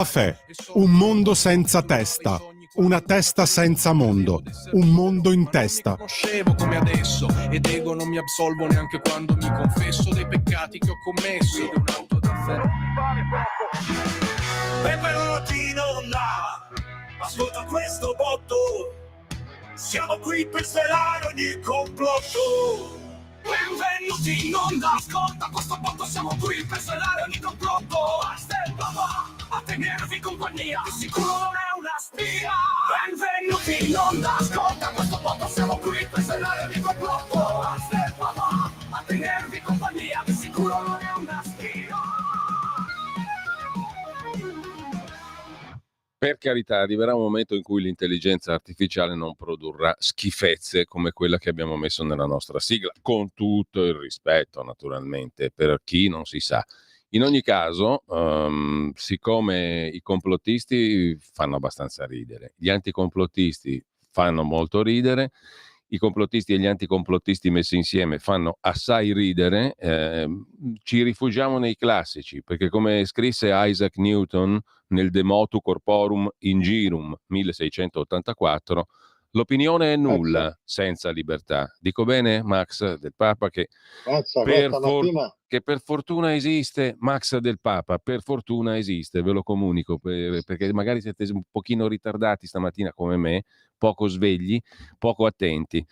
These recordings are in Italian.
Caffè, un mondo senza testa, una testa senza mondo, un mondo in testa. Conoscevo come adesso ed ego non mi absolvo neanche quando mi confesso dei peccati che ho commesso. Benvenuti in onda, ascolta questo botto, siamo qui per svelare ogni complotto. Benvenuti in onda, ascolta questo botto, siamo qui per svelare ogni complotto. A tenervi compagnia, di sicuro non è una spia. Benvenuti in onda, ascolta questo botto, siamo qui per svelare ogni complotto. A tenervi compagnia, di sicuro non è una spia. Per carità, arriverà un momento in cui l'intelligenza artificiale non produrrà schifezze come quella che abbiamo messo nella nostra sigla, con tutto il rispetto naturalmente per chi non si sa. In ogni caso, siccome i complottisti fanno abbastanza ridere, gli anticomplottisti fanno molto ridere, i complottisti e gli anticomplottisti messi insieme fanno assai ridere, ci rifugiamo nei classici, perché come scrisse Isaac Newton nel De Motu Corporum Ingirum 1684, l'opinione è nulla senza libertà. Dico bene, Max del Papa, che per fortuna esiste, Max del Papa, per fortuna esiste, ve lo comunico, perché magari siete un pochino ritardati stamattina come me, poco svegli, poco attenti.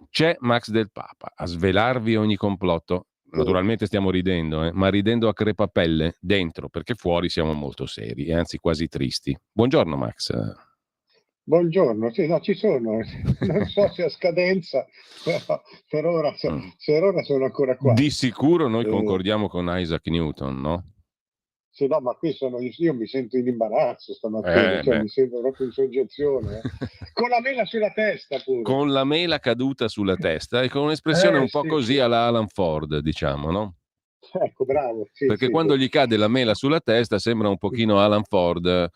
C'è Max del Papa a svelarvi ogni complotto. Naturalmente stiamo ridendo, ma ridendo a crepapelle dentro, perché fuori siamo molto seri e anzi quasi tristi. Buongiorno Max. Buongiorno, sì, no, ci sono, non so se a scadenza, però per ora sono ancora qua. Di sicuro noi concordiamo con Isaac Newton, no? Sì, no, ma qui io mi sento in imbarazzo stamattina, mi sento proprio in soggezione. Con la mela sulla testa pure. Con la mela caduta sulla testa e con un'espressione un po' così alla Alan Ford, diciamo, no? Ecco, bravo. Sì, perché quando gli cade la mela sulla testa sembra un pochino Alan Ford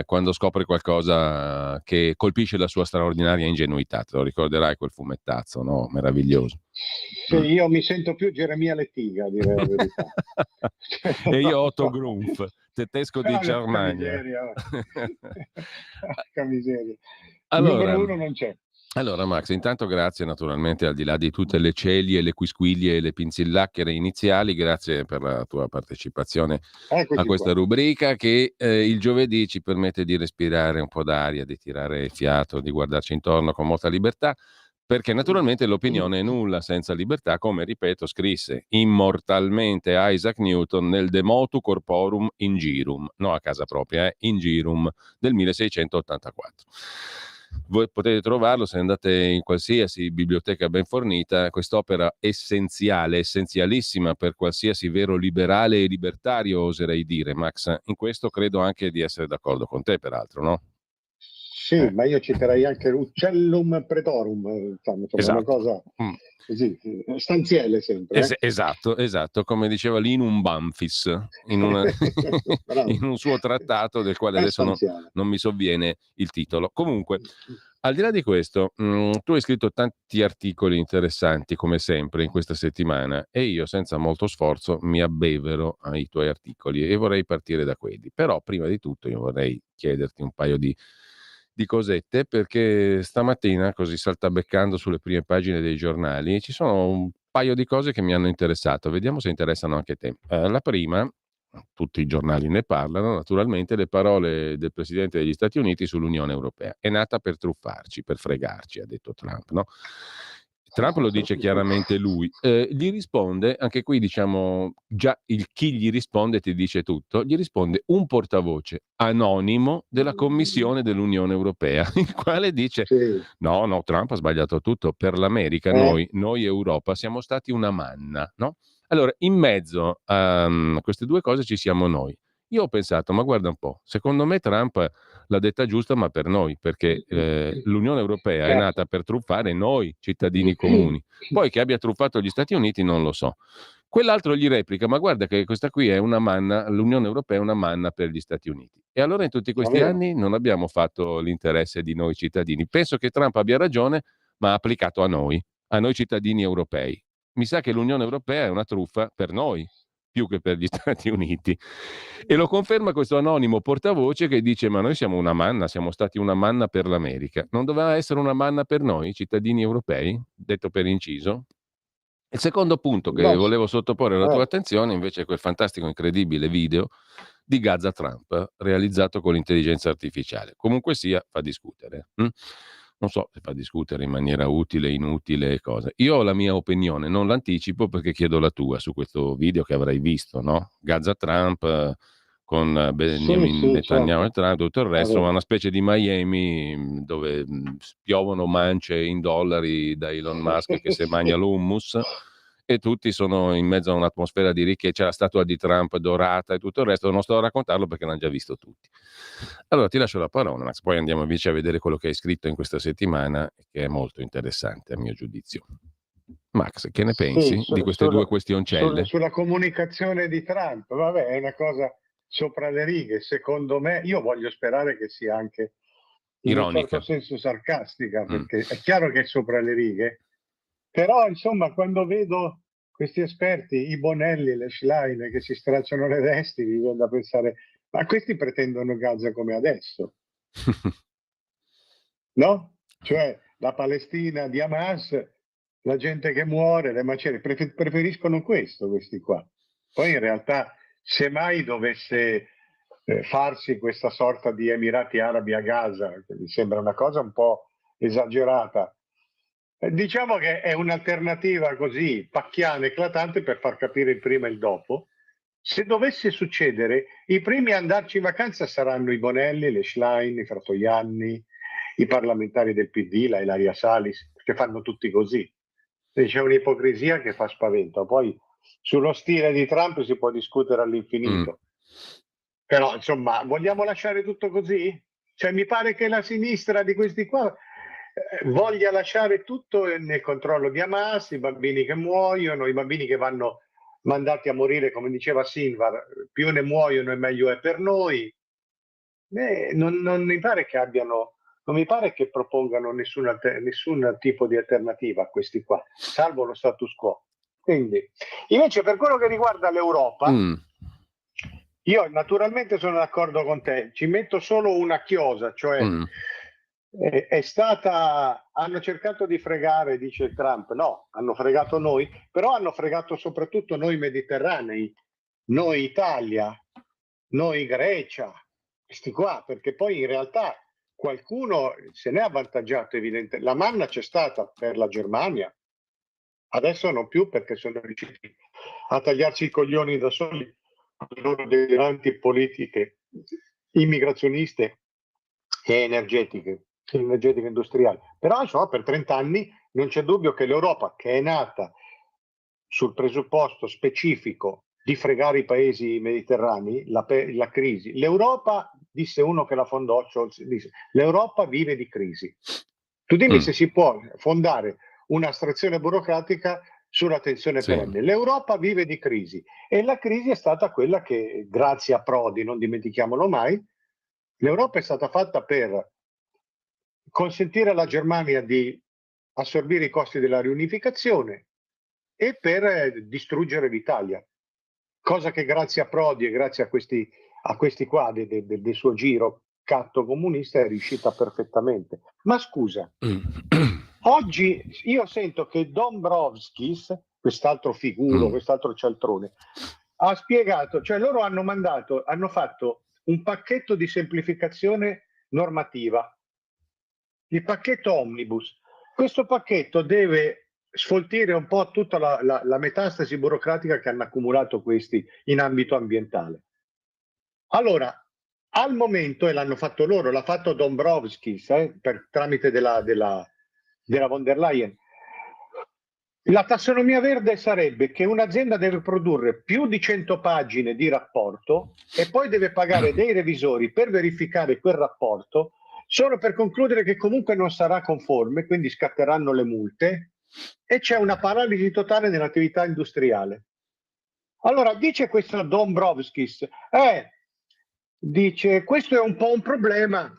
quando scopre qualcosa che colpisce la sua straordinaria ingenuità. Te lo ricorderai quel fumettazzo, no? Meraviglioso. Sì, io mi sento più Geremia Lettiga, direi la verità. E io Otto Grumpf, tedesco di Germania. Miseria. Allora, il numero uno non c'è. Allora Max, intanto grazie naturalmente, al di là di tutte le celie, le quisquiglie e le pinzillacchere iniziali, grazie per la tua partecipazione a questa rubrica che il giovedì ci permette di respirare un po' d'aria, di tirare fiato, di guardarci intorno con molta libertà, perché naturalmente l'opinione è nulla senza libertà, come, ripeto, scrisse immortalmente Isaac Newton nel De Motu Corporum Ingirum, no a casa propria, Ingirum del 1684. Voi potete trovarlo se andate in qualsiasi biblioteca ben fornita, quest'opera essenziale, essenzialissima per qualsiasi vero liberale e libertario, oserei dire, Max. In questo credo anche di essere d'accordo con te, peraltro, no? Sì, ma io citerei anche Uccellum Pretorum, insomma, esatto. Una cosa così, stanziele sempre. Esatto, come diceva Linum Banfis in un suo trattato del quale adesso non mi sovviene il titolo. Comunque, al di là di questo, tu hai scritto tanti articoli interessanti, come sempre, in questa settimana, e io, senza molto sforzo, mi abbevero ai tuoi articoli e vorrei partire da quelli. Però, prima di tutto, io vorrei chiederti un paio di cosette, perché stamattina, così saltabeccando sulle prime pagine dei giornali, ci sono un paio di cose che mi hanno interessato. Vediamo se interessano anche te. La prima, tutti i giornali ne parlano, naturalmente, le parole del Presidente degli Stati Uniti sull'Unione Europea. È nata per truffarci, per fregarci, ha detto Trump, no? Trump lo dice chiaramente lui, gli risponde, anche qui diciamo già il chi gli risponde ti dice tutto, gli risponde un portavoce anonimo della Commissione dell'Unione Europea, il quale dice no, Trump ha sbagliato tutto, per l'America noi Europa siamo stati una manna, no? Allora, in mezzo a queste due cose ci siamo noi. Io ho pensato, ma guarda un po', secondo me Trump l'ha detta giusta, ma per noi, perché l'Unione Europea è nata per truffare noi, cittadini comuni. Poi che abbia truffato gli Stati Uniti non lo so. Quell'altro gli replica, ma guarda che questa qui è una manna, l'Unione Europea è una manna per gli Stati Uniti. E allora in tutti questi anni non abbiamo fatto l'interesse di noi cittadini. Penso che Trump abbia ragione, ma ha applicato a noi cittadini europei. Mi sa che l'Unione Europea è una truffa per noi, più che per gli Stati Uniti. E lo conferma questo anonimo portavoce che dice: ma noi siamo una manna, siamo stati una manna per l'America. Non doveva essere una manna per noi, cittadini europei? Detto per inciso. Il secondo punto che No, volevo sottoporre alla tua attenzione invece è quel fantastico, incredibile video di Gaza Trump realizzato con l'intelligenza artificiale. Comunque sia, fa discutere. Non so se fa discutere in maniera utile, inutile, cosa. Io ho la mia opinione, non l'anticipo perché chiedo la tua su questo video che avrai visto, no? Gaza Trump con Benjamin Netanyahu e Trump, tutto il resto, ma una specie di Miami dove piovono mance in dollari da Elon Musk che se mangia l'hummus e tutti sono in mezzo a un'atmosfera di ricchezza, c'è la statua di Trump dorata e tutto il resto, non sto a raccontarlo perché l'hanno già visto tutti. Allora ti lascio la parola, Max, poi andiamo invece a vedere quello che hai scritto in questa settimana, che è molto interessante a mio giudizio. Max, che ne pensi di queste due questioncelle? Sulla comunicazione di Trump, vabbè, è una cosa sopra le righe, secondo me. Io voglio sperare che sia anche in ironica, un certo senso sarcastica, perché è chiaro che è sopra le righe, però insomma quando vedo questi esperti, i Bonelli, le Schlein che si stracciano le vesti, mi viene da pensare, ma questi pretendono Gaza come adesso, no? Cioè la Palestina di Hamas, la gente che muore, le macerie, preferiscono questo questi qua. Poi in realtà se mai dovesse farsi questa sorta di Emirati Arabi a Gaza, che mi sembra una cosa un po' esagerata, diciamo che è un'alternativa così pacchiana, eclatante per far capire il prima e il dopo. Se dovesse succedere, i primi a andarci in vacanza saranno i Bonelli, le Schlein, i Fratoianni, i parlamentari del PD, la Ilaria Salis, che fanno tutti così. C'è un'ipocrisia che fa spavento. Poi sullo stile di Trump si può discutere all'infinito. Però insomma, vogliamo lasciare tutto così? Cioè mi pare che la sinistra di questi qua voglia lasciare tutto nel controllo di Hamas, i bambini che muoiono, i bambini che vanno mandati a morire, come diceva Sinvar, più ne muoiono e meglio è per noi. Non mi pare che abbiano, non mi pare che propongano nessun tipo di alternativa a questi qua, salvo lo status quo. Quindi, invece per quello che riguarda l'Europa, io naturalmente sono d'accordo con te, ci metto solo una chiosa, cioè hanno cercato di fregare, dice Trump, no, hanno fregato noi, però hanno fregato soprattutto noi mediterranei, noi Italia, noi Grecia, questi qua, perché poi in realtà qualcuno se ne è avvantaggiato, evidente. La manna c'è stata per la Germania, adesso non più perché sono riusciti a tagliarsi i coglioni da soli, le loro deliranti politiche immigrazioniste e energetiche industriali. Però insomma per 30 anni non c'è dubbio che l'Europa, che è nata sul presupposto specifico di fregare i paesi mediterranei, la crisi, l'Europa, disse uno che la fondò, Scholz, disse, l'Europa vive di crisi. Tu dimmi se si può fondare un'astrazione burocratica sulla tensione perenne. L'Europa vive di crisi e la crisi è stata quella che, grazie a Prodi, non dimentichiamolo mai, l'Europa è stata fatta per consentire alla Germania di assorbire i costi della riunificazione e per distruggere l'Italia, cosa che grazie a Prodi e grazie a questi qua del suo giro catto comunista è riuscita perfettamente. Ma scusa, oggi io sento che Dombrovskis, quest'altro figuro, quest'altro cialtrone, ha spiegato, cioè loro hanno fatto un pacchetto di semplificazione normativa, il pacchetto Omnibus. Questo pacchetto deve sfoltire un po' tutta la metastasi burocratica che hanno accumulato questi in ambito ambientale. Allora, al momento, e l'hanno fatto loro, l'ha fatto Dombrovskis per tramite della von der Leyen, la tassonomia verde sarebbe che un'azienda deve produrre più di 100 pagine di rapporto e poi deve pagare dei revisori per verificare quel rapporto, solo per concludere che comunque non sarà conforme, quindi scatteranno le multe e c'è una paralisi totale nell'attività industriale. Allora dice questo Dombrovskis, dice questo è un po' un problema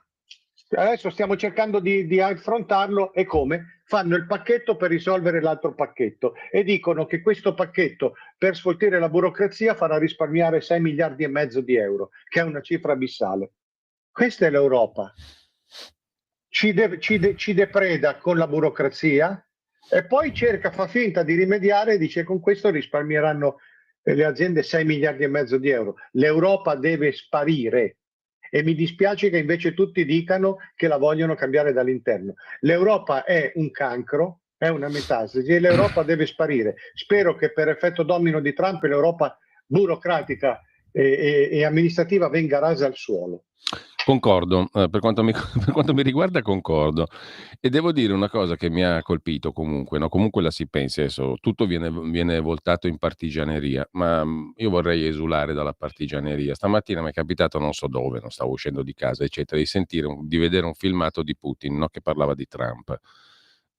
Adesso stiamo cercando di affrontarlo, e come? Fanno il pacchetto per risolvere l'altro pacchetto e dicono che questo pacchetto, per sfoltire la burocrazia, farà risparmiare 6 miliardi e mezzo di euro, che è una cifra abissale. Questa è l'Europa. Ci depreda con la burocrazia e poi fa finta di rimediare e dice con questo risparmieranno le aziende 6 miliardi e mezzo di euro. L'Europa deve sparire. E mi dispiace che invece tutti dicano che la vogliono cambiare dall'interno. L'Europa è un cancro, è una metastasi e l'Europa deve sparire. Spero che per effetto domino di Trump l'Europa burocratica e amministrativa venga rasa al suolo. Concordo, per quanto mi riguarda concordo. E devo dire una cosa che mi ha colpito comunque, no, comunque la si pensi adesso, tutto viene voltato in partigianeria, ma, io vorrei esulare dalla partigianeria. Stamattina m'è capitato, non so dove, non stavo uscendo di casa, eccetera, di vedere un filmato di Putin, no, che parlava di Trump.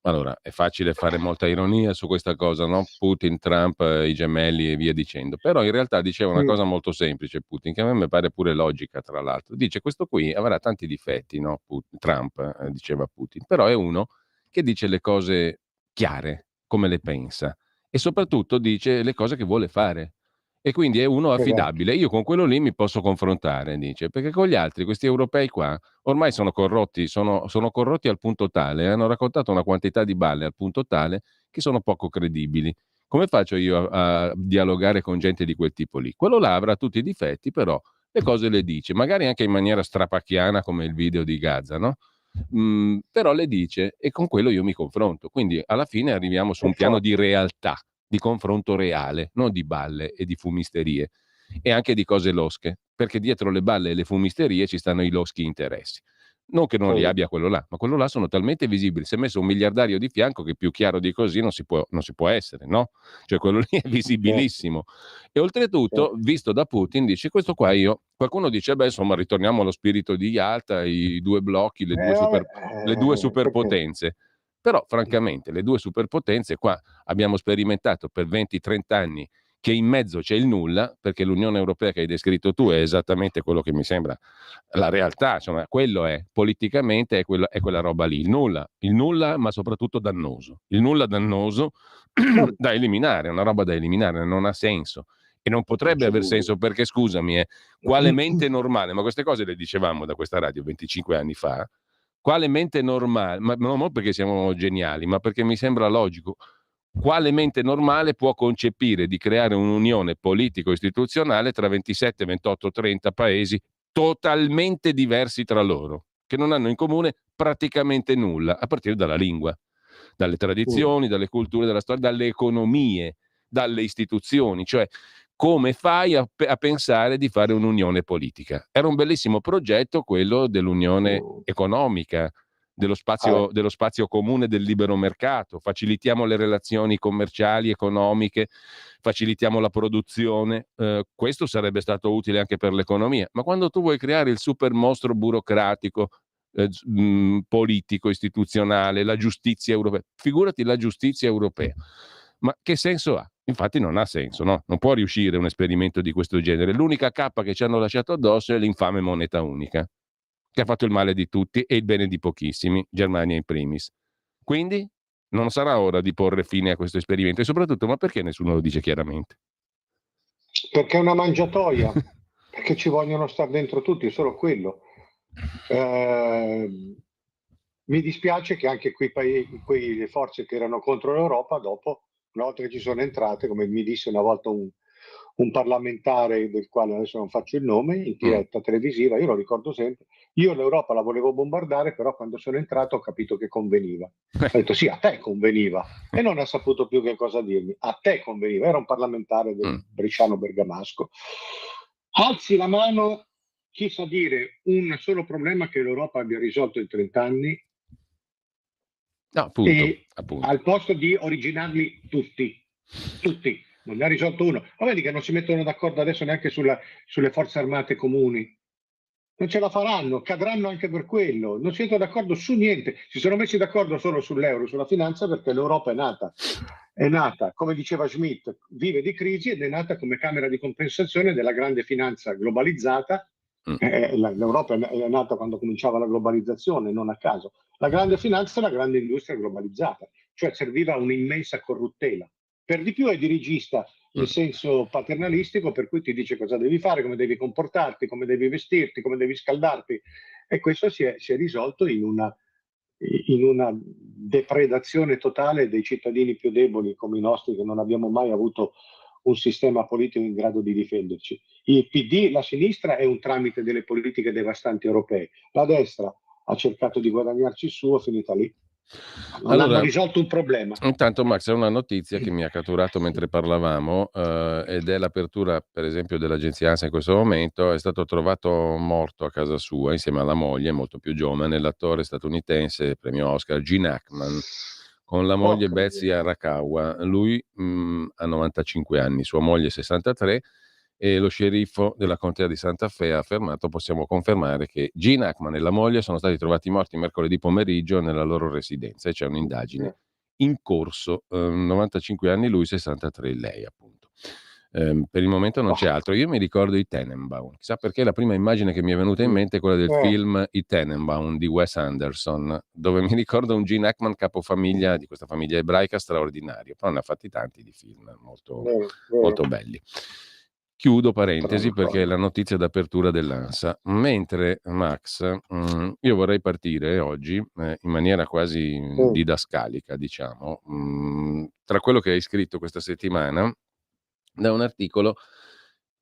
Allora, è facile fare molta ironia su questa cosa, no? Putin, Trump, i gemelli e via dicendo. Però in realtà diceva una cosa molto semplice Putin, che a me mi pare pure logica, tra l'altro. Dice: questo qui avrà tanti difetti, no? Trump, diceva Putin, però è uno che dice le cose chiare, come le pensa, e soprattutto dice le cose che vuole fare. E quindi è uno affidabile. Io con quello lì mi posso confrontare, dice, perché con gli altri, questi europei qua, ormai sono corrotti, sono corrotti al punto tale, hanno raccontato una quantità di balle al punto tale che sono poco credibili. Come faccio io a dialogare con gente di quel tipo lì? Quello là avrà tutti i difetti, però le cose le dice, magari anche in maniera strapacchiana come il video di Gaza, no? Però le dice e con quello io mi confronto. Quindi alla fine arriviamo su un piano di realtà, di confronto reale, non di balle e di fumisterie e anche di cose losche, perché dietro le balle e le fumisterie ci stanno i loschi interessi. Non che non li abbia quello là, ma quello là sono talmente visibili. Si è messo un miliardario di fianco che più chiaro di così non si può essere, no? Cioè quello lì è visibilissimo. E oltretutto, visto da Putin, dice questo qua qualcuno dice, beh, insomma, ritorniamo allo spirito di Yalta, i due blocchi, le due superpotenze. Però, francamente, le due superpotenze qua abbiamo sperimentato per 20-30 anni che in mezzo c'è il nulla, perché l'Unione Europea che hai descritto tu è esattamente quello che mi sembra la realtà, insomma, quello è, politicamente è quella roba lì, il nulla, ma soprattutto dannoso. Il nulla dannoso da eliminare, è una roba da eliminare, non ha senso. E non potrebbe aver senso perché, scusami, quale mente normale, ma queste cose le dicevamo da questa radio 25 anni fa, quale mente normale, ma non perché siamo geniali, ma perché mi sembra logico, quale mente normale può concepire di creare un'unione politico-istituzionale tra 27, 28, 30 paesi totalmente diversi tra loro, che non hanno in comune praticamente nulla, a partire dalla lingua, dalle tradizioni, dalle culture, dalla storia, dalle economie, dalle istituzioni, cioè come fai a pensare di fare un'unione politica? Era un bellissimo progetto quello dell'unione economica, dello spazio comune del libero mercato, facilitiamo le relazioni commerciali, economiche, facilitiamo la produzione, questo sarebbe stato utile anche per l'economia, ma quando tu vuoi creare il super mostro burocratico, politico, istituzionale, la giustizia europea, figurati la giustizia europea, ma che senso ha? Infatti non ha senso, no? Non può riuscire un esperimento di questo genere. L'unica cappa che ci hanno lasciato addosso è l'infame moneta unica, che ha fatto il male di tutti e il bene di pochissimi, Germania in primis. Quindi non sarà ora di porre fine a questo esperimento e soprattutto, ma perché nessuno lo dice chiaramente? Perché è una mangiatoia, perché ci vogliono stare dentro tutti, solo quello. Mi dispiace che anche quelle forze che erano contro l'Europa, dopo, una volta che ci sono entrate, come mi disse una volta un parlamentare del quale adesso non faccio il nome, in diretta televisiva, io lo ricordo sempre, io l'Europa la volevo bombardare, però quando sono entrato ho capito che conveniva. Ho detto sì, a te conveniva, e non ha saputo più che cosa dirmi, a te conveniva, era un parlamentare del Bresciano Bergamasco. Alzi la mano chi sa dire un solo problema che l'Europa abbia risolto in 30 anni, no, appunto. Al posto di originarli tutti, non ne ha risolto uno. Ma vedi che non si mettono d'accordo adesso neanche sulle forze armate comuni. Non ce la faranno, cadranno anche per quello. Non si mettono d'accordo su niente. Si sono messi d'accordo solo sull'euro, sulla finanza, perché l'Europa è nata, come diceva Schmidt, vive di crisi ed è nata come camera di compensazione della grande finanza globalizzata L'Europa è nata quando cominciava la globalizzazione, non a caso. La grande finanza è la grande industria globalizzata, cioè serviva un'immensa corruttela. Per di più è dirigista in senso paternalistico, per cui ti dice cosa devi fare, come devi comportarti, come devi vestirti, come devi scaldarti, e questo si è risolto in una depredazione totale dei cittadini più deboli come i nostri, che non abbiamo mai avuto un sistema politico in grado di difenderci. Il PD, la sinistra, è un tramite delle politiche devastanti europee. La destra ha cercato di guadagnarci il suo, finita lì. Non hanno risolto un problema. Intanto, Max, è una notizia che mi ha catturato mentre parlavamo, ed è l'apertura, per esempio, dell'agenzia ANSA in questo momento. È stato trovato morto a casa sua insieme alla moglie, molto più giovane, l'attore statunitense, premio Oscar, Gene Hackman, con la moglie Betsy Arakawa. Lui ha 95 anni, sua moglie 63, e lo sceriffo della contea di Santa Fe ha affermato: possiamo confermare che Gene Hackman e la moglie sono stati trovati morti mercoledì pomeriggio nella loro residenza, e c'è un'indagine in corso. 95 anni lui, 63 lei, appunto. Per il momento non c'è altro. Io mi ricordo i Tenenbaum, chissà perché la prima immagine che mi è venuta in mente è quella del film I Tenenbaum di Wes Anderson, dove mi ricordo un Gene Hackman capofamiglia di questa famiglia ebraica straordinario, però ne ha fatti tanti di film molto, molto belli. Chiudo parentesi perché è la notizia d'apertura dell'ANSA. Mentre, Max, io vorrei partire oggi in maniera quasi didascalica, diciamo, tra quello che hai scritto questa settimana, da un articolo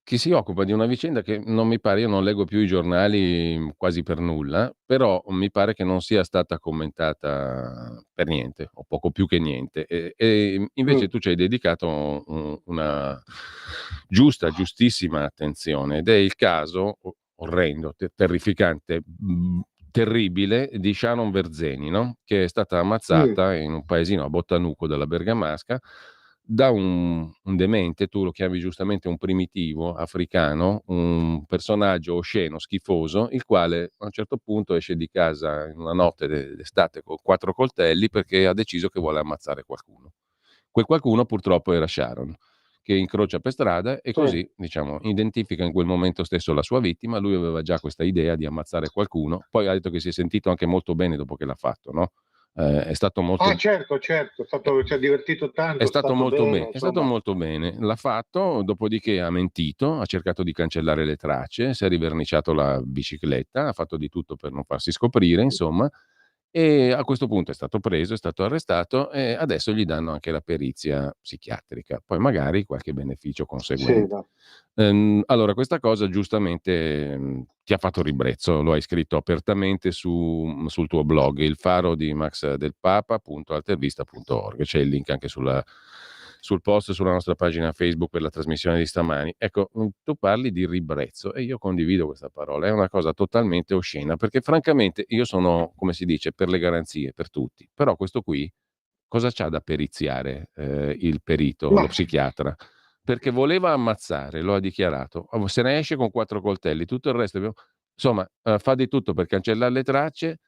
che si occupa di una vicenda che non mi pare, io non leggo più i giornali quasi per nulla, però mi pare che non sia stata commentata per niente, o poco più che niente, e invece tu ci hai dedicato una giustissima attenzione, ed è il caso orrendo, terrificante, terribile, di Sharon Verzeni, no? Che è stata ammazzata in un paesino a Bottanuco della Bergamasca da un demente, tu lo chiami giustamente un primitivo africano, un personaggio osceno, schifoso, il quale a un certo punto esce di casa in una notte d'estate con 4 coltelli perché ha deciso che vuole ammazzare qualcuno. Quel qualcuno purtroppo era Sharon, che incrocia per strada e così, diciamo, identifica in quel momento stesso la sua vittima. Lui aveva già questa idea di ammazzare qualcuno, poi ha detto che si è sentito anche molto bene dopo che l'ha fatto, no? È stato molto certo, ci ha divertito tanto, è stato molto bene, insomma. è stato molto bene. L'ha fatto, dopodiché ha mentito, ha cercato di cancellare le tracce, si è riverniciato la bicicletta, ha fatto di tutto per non farsi scoprire, insomma, e a questo punto è stato preso, è stato arrestato e adesso gli danno anche la perizia psichiatrica, poi magari qualche beneficio conseguente. Allora, questa cosa giustamente ti ha fatto ribrezzo, lo hai scritto apertamente sul tuo blog, il faro di Max del Papa.altervista.org, c'è il link anche sul post sulla nostra pagina Facebook per la trasmissione di stamani. Ecco, tu parli di ribrezzo e io condivido questa parola, è una cosa totalmente oscena, perché francamente io sono, come si dice, per le garanzie, per tutti, però questo qui cosa c'ha da periziare il perito, lo psichiatra? Perché voleva ammazzare, lo ha dichiarato, se ne esce con 4 coltelli, tutto il resto, insomma, fa di tutto per cancellare le tracce,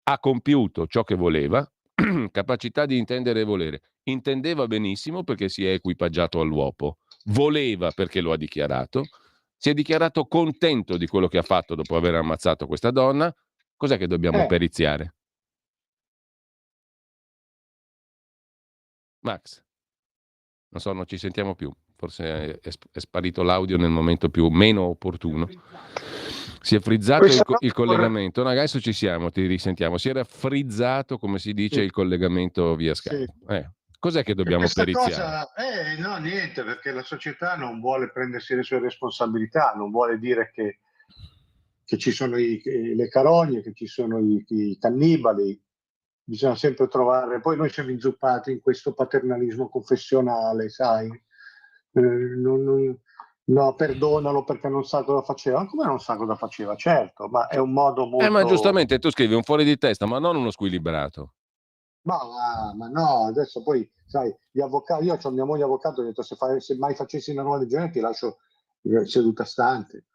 ha compiuto ciò che voleva, capacità di intendere e volere. Intendeva benissimo perché si è equipaggiato all'uopo, voleva perché lo ha dichiarato, si è dichiarato contento di quello che ha fatto dopo aver ammazzato questa donna. Cos'è che dobbiamo periziare? Max, non so, non ci sentiamo più, forse è sparito l'audio nel momento meno opportuno. Si è frizzato il collegamento. No, adesso ci siamo, ti risentiamo. Si era frizzato, come si dice, il collegamento via Skype. Cos'è che dobbiamo periziare? No, niente, perché la società non vuole prendersi le sue responsabilità, non vuole dire che ci sono le carogne, che ci sono i cannibali. Bisogna sempre trovare. Poi noi siamo inzuppati in questo paternalismo confessionale, sai? No, perdonalo perché non sa cosa faceva. Ma come non sa cosa faceva? Certo, ma è un modo molto. Ma giustamente tu scrivi un fuori di testa, ma non uno squilibrato. Ma no, adesso poi, sai, gli avvocati, io ho mia moglie avvocato, ho detto se mai facessi una roba del genere ti lascio seduta stante.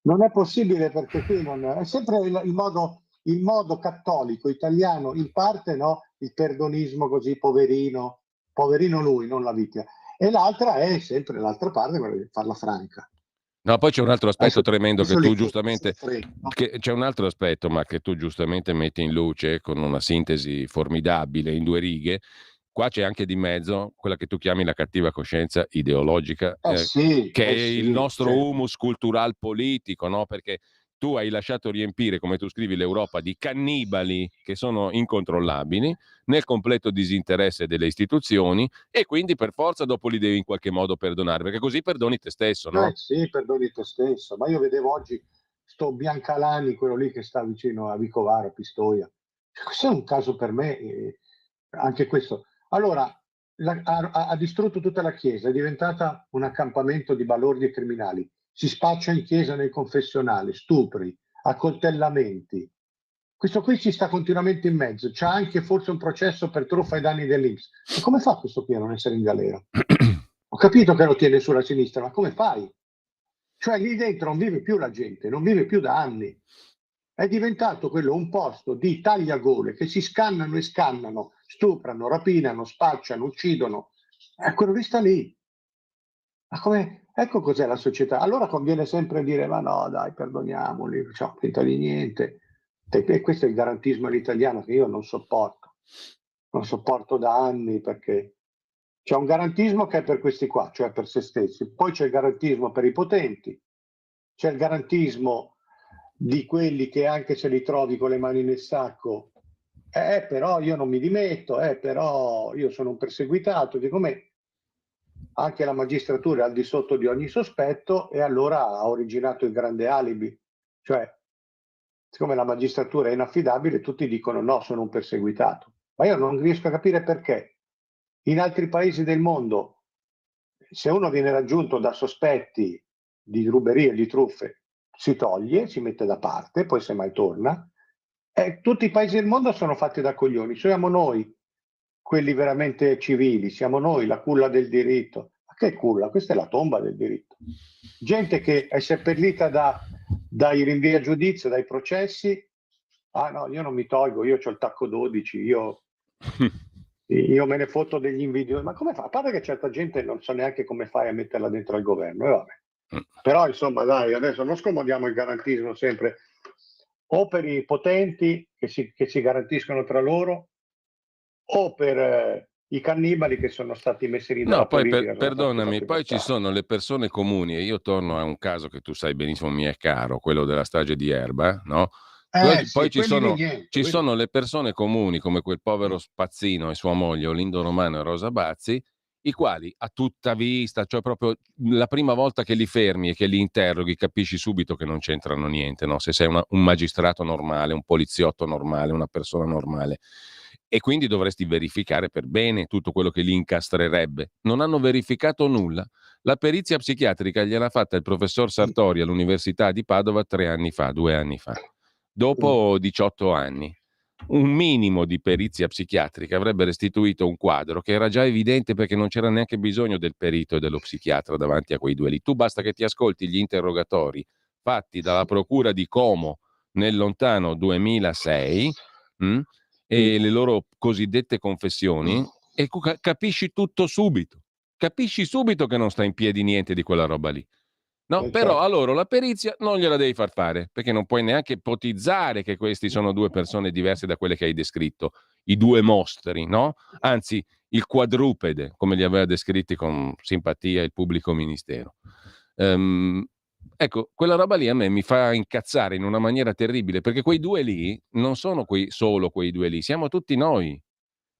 Non è possibile perché qui è sempre il modo cattolico italiano, in parte, no, il perdonismo così, poverino lui, non la vittima. E l'altra è sempre l'altra parte, quella di farla franca. No, poi c'è un altro aspetto tremendo che tu giustamente, no? c'è un altro aspetto, ma che tu giustamente metti in luce con una sintesi formidabile in 2 righe. Qua c'è anche di mezzo quella che tu chiami la cattiva coscienza ideologica, che è il Sì, nostro certo. humus cultural politico, no? Perché tu hai lasciato riempire, come tu scrivi, l'Europa di cannibali che sono incontrollabili, nel completo disinteresse delle istituzioni, e quindi per forza dopo li devi in qualche modo perdonare, perché così perdoni te stesso, no? Sì, perdoni te stesso, ma io vedevo oggi sto Biancalani, quello lì che sta vicino a Vicovaro, a Pistoia. Questo è un caso per me, anche questo. Allora, ha distrutto tutta la chiesa, è diventata un accampamento di balordi e criminali. Si spaccia in chiesa nel confessionale, stupri, accoltellamenti. Questo qui ci sta continuamente in mezzo, c'ha anche forse un processo per truffa ai danni dell'Inps. Ma come fa questo qui a non essere in galera? Ho capito che lo tiene sulla sinistra, ma come fai? Cioè lì dentro non vive più la gente, non vive più da anni. È diventato quello un posto di tagliagole che si scannano e scannano, stuprano, rapinano, spacciano, uccidono. Quello lì sta lì. Ma come? Ecco cos'è la società. Allora conviene sempre dire: ma no, dai, perdoniamoli, facciamo finta di niente. E questo è il garantismo all'italiano che io non sopporto. Non sopporto da anni, perché c'è un garantismo che è per questi qua, cioè per se stessi. Poi c'è il garantismo per i potenti, c'è il garantismo di quelli che anche se li trovi con le mani nel sacco, però io non mi dimetto, però io sono un perseguitato, di come anche la magistratura è al di sotto di ogni sospetto, e allora ha originato il grande alibi. Cioè, siccome la magistratura è inaffidabile, tutti dicono no, sono un perseguitato. Ma io non riesco a capire perché. In altri paesi del mondo, se uno viene raggiunto da sospetti di ruberie e di truffe, si toglie, si mette da parte, poi semmai torna. Tutti i paesi del mondo sono fatti da coglioni. Siamo noi quelli veramente civili, siamo noi la culla del diritto. Ma che culla? Questa è la tomba del diritto. Gente che è seppellita dai rinvii a giudizio, dai processi. Ah no, io non mi tolgo, io ho il tacco 12, io me ne fotto degli invidiosi. Ma come fa? A parte che certa gente non so neanche come fai a metterla dentro al governo, vabbè. Però insomma dai, adesso non scomodiamo il garantismo sempre o per i potenti che si garantiscono tra loro, o per i cannibali che sono stati messi lì dalla No, poi politica. perdonami, poi ci sono le persone comuni, e io torno a un caso che tu sai benissimo mi è caro, quello della strage di Erba, no? Poi ci sono le persone comuni come quel povero Spazzino e sua moglie Olindo Romano e Rosa Bazzi, i quali a tutta vista, cioè proprio la prima volta che li fermi e che li interroghi capisci subito che non c'entrano niente, no? Se sei un magistrato normale, un poliziotto normale, una persona normale. E quindi dovresti verificare per bene tutto quello che li incastrerebbe. Non hanno verificato nulla. La perizia psichiatrica gliel'ha fatta il professor Sartori all'Università di Padova 2 anni fa, dopo 18 anni. Un minimo di perizia psichiatrica avrebbe restituito un quadro che era già evidente, perché non c'era neanche bisogno del perito e dello psichiatra davanti a quei due lì. Tu basta che ti ascolti gli interrogatori fatti dalla procura di Como nel lontano 2006 e le loro cosiddette confessioni, e capisci tutto subito. Capisci subito che non sta in piedi niente di quella roba lì. No, però a loro la perizia non gliela devi far fare, perché non puoi neanche ipotizzare che questi sono due persone diverse da quelle che hai descritto, i due mostri, no? Anzi, il quadrupede, come li aveva descritti con simpatia il pubblico ministero. Ecco, quella roba lì a me mi fa incazzare in una maniera terribile, perché quei due lì non sono solo quei due lì, siamo tutti noi.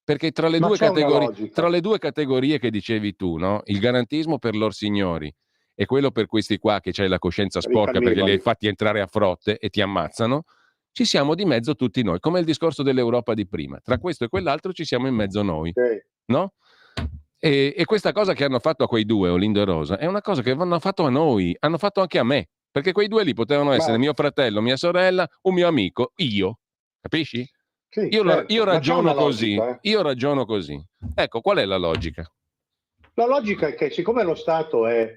Perché tra le due categorie che dicevi tu, no? Il garantismo per lor signori e quello per questi qua che c'hai la coscienza sporca perché li hai fatti entrare a frotte e ti ammazzano, ci siamo di mezzo tutti noi, come il discorso dell'Europa di prima. Tra questo e quell'altro ci siamo in mezzo noi, no? E questa cosa che hanno fatto a quei due, Olindo e Rosa, è una cosa che hanno fatto a noi, hanno fatto anche a me, perché quei due lì potevano essere mio fratello, mia sorella, un mio amico, io, capisci? Sì, io ragiono così, io ragiono così. Ecco, qual è la logica? La logica è che siccome lo Stato è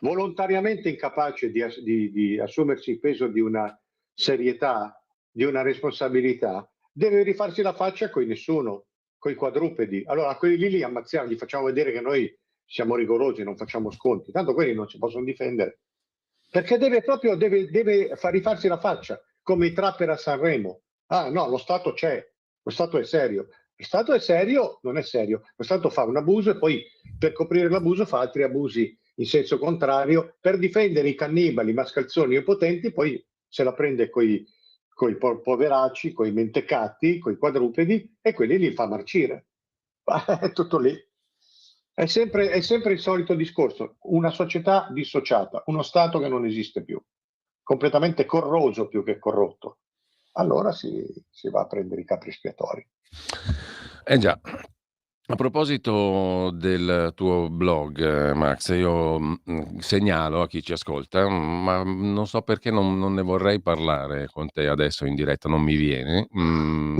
volontariamente incapace di assumersi il peso di una serietà, di una responsabilità, deve rifarsi la faccia con nessuno, con i quadrupedi. Allora quelli lì ammazziamo, gli facciamo vedere che noi siamo rigorosi, non facciamo sconti, tanto quelli non si possono difendere. perché deve rifarsi la faccia, come i trapper a Sanremo. Ah no, lo Stato c'è, lo Stato è serio. Lo Stato è serio, non è serio. Lo Stato fa un abuso e poi per coprire l'abuso fa altri abusi in senso contrario, per difendere i cannibali, i mascalzoni e i potenti, poi se la prende coi poveracci, coi mentecatti, coi quadrupedi, e quelli li fa marcire. È tutto lì. È sempre il solito discorso, una società dissociata, uno Stato che non esiste più, completamente corroso più che corrotto. Allora si va a prendere i capri espiatori. Già. A proposito del tuo blog, Max, io segnalo a chi ci ascolta, ma non so perché non ne vorrei parlare con te adesso in diretta, non mi viene.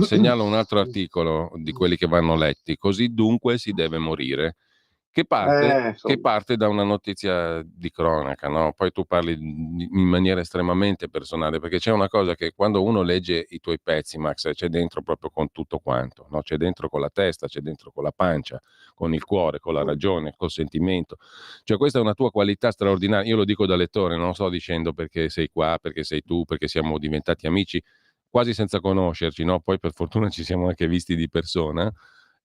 Segnalo un altro articolo di quelli che vanno letti, così dunque si deve morire, che parte da una notizia di cronaca, no? Poi tu parli in maniera estremamente personale, perché c'è una cosa che quando uno legge i tuoi pezzi, Max, c'è dentro proprio con tutto quanto, no? C'è dentro con la testa, c'è dentro con la pancia, con il cuore, con la ragione, col sentimento. Cioè questa è una tua qualità straordinaria, io lo dico da lettore, non sto dicendo perché sei qua, perché sei tu, perché siamo diventati amici quasi senza conoscerci, no? Poi per fortuna ci siamo anche visti di persona.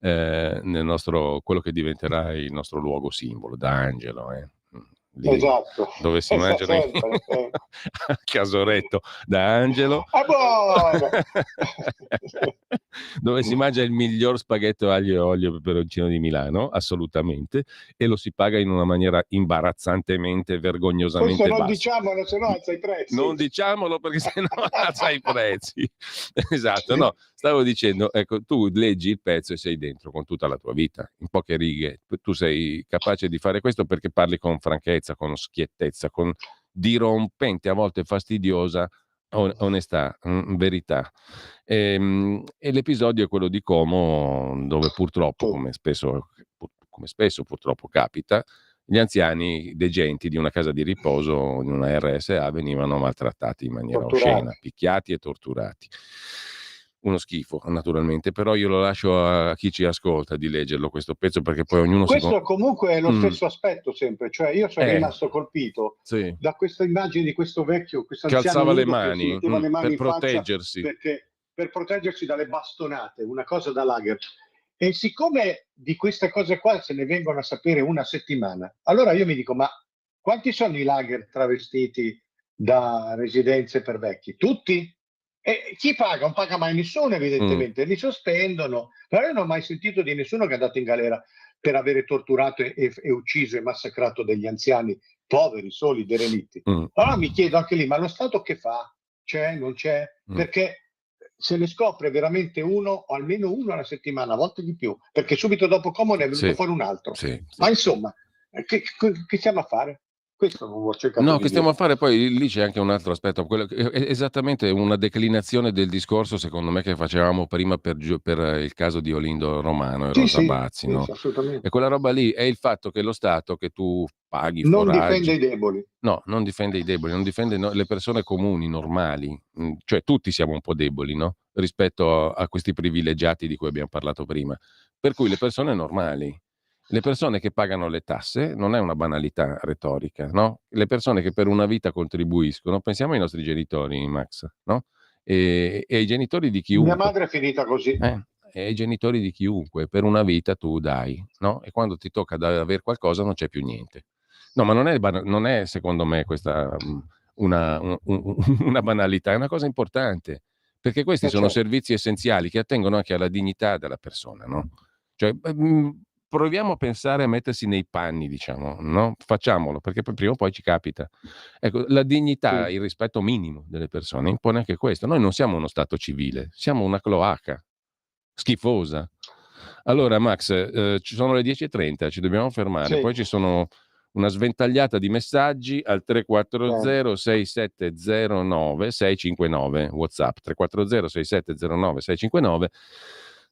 Nel nostro, quello che diventerà il nostro luogo simbolo, D'Angelo, lì, esatto, dove si mangiano a Casoretto, D'Angelo, dove si mangia il miglior spaghetto aglio e olio e peperoncino di Milano, assolutamente, e lo si paga in una maniera imbarazzantemente, vergognosamente questo non bassa. Diciamolo, se no alza i prezzi. Non diciamolo perché sennò alza i prezzi. Esatto, no, stavo dicendo, ecco, tu leggi il pezzo e sei dentro con tutta la tua vita, in poche righe. Tu sei capace di fare questo perché parli con franchezza, con schiettezza, con dirompente, a volte fastidiosa onestà, verità. E l'episodio è quello di Como, dove purtroppo, come spesso purtroppo capita, gli anziani degenti di una casa di riposo, in una RSA, venivano maltrattati in maniera oscena, picchiati e torturati. Uno schifo, naturalmente, però io lo lascio a chi ci ascolta di leggerlo questo pezzo, perché poi ognuno questo comunque è lo stesso aspetto sempre, cioè io sono rimasto colpito da questa immagine di questo vecchio, questo che anziano alzava le nudo mani, che si metteva le mani per in proteggersi. faccia per proteggersi dalle bastonate, una cosa da lager. E siccome di queste cose qua se ne vengono a sapere una settimana, allora io mi dico, ma quanti sono i lager travestiti da residenze per vecchi? Tutti? E chi paga? Non paga mai nessuno, evidentemente, li sospendono, però io non ho mai sentito di nessuno che è andato in galera per avere torturato e ucciso e massacrato degli anziani poveri, soli, derelitti. Allora mi chiedo anche lì, ma lo Stato che fa? C'è? Non c'è? Perché se ne scopre veramente uno o almeno uno alla settimana, a volte di più, perché subito dopo Como ne è venuto fuori un altro. Ma insomma, che stiamo a fare? Questo non ho cercato No, di che stiamo dire. a fare poi, lì c'è anche un altro aspetto, è esattamente una declinazione del discorso, secondo me, che facevamo prima per il caso di Olindo Romano e Rosa Bazzi, no? Assolutamente. E quella roba lì è il fatto che lo Stato, che tu paghi, non foraggi, difende i deboli. No, non difende i deboli, non difende le persone comuni, normali, cioè tutti siamo un po' deboli, no? Rispetto a questi privilegiati di cui abbiamo parlato prima. Per cui le persone normali, le persone che pagano le tasse, non è una banalità retorica, no? Le persone che per una vita contribuiscono, pensiamo ai nostri genitori, Max, no? E ai genitori di chiunque. Mia madre è finita così. E ai genitori di chiunque, per una vita tu dai, no? E quando ti tocca avere qualcosa non c'è più niente. No, ma non è secondo me questa una banalità, è una cosa importante, perché questi sono servizi essenziali che attengono anche alla dignità della persona, no? Cioè, proviamo a pensare a mettersi nei panni, diciamo, no? Facciamolo, perché poi prima o poi ci capita. Ecco, la dignità, il rispetto minimo delle persone impone anche questo. Noi non siamo uno Stato civile, siamo una cloaca schifosa. Allora, Max, ci sono le 10:30, ci dobbiamo fermare, poi ci sono una sventagliata di messaggi al 340 6709 659 WhatsApp 340 6709 659.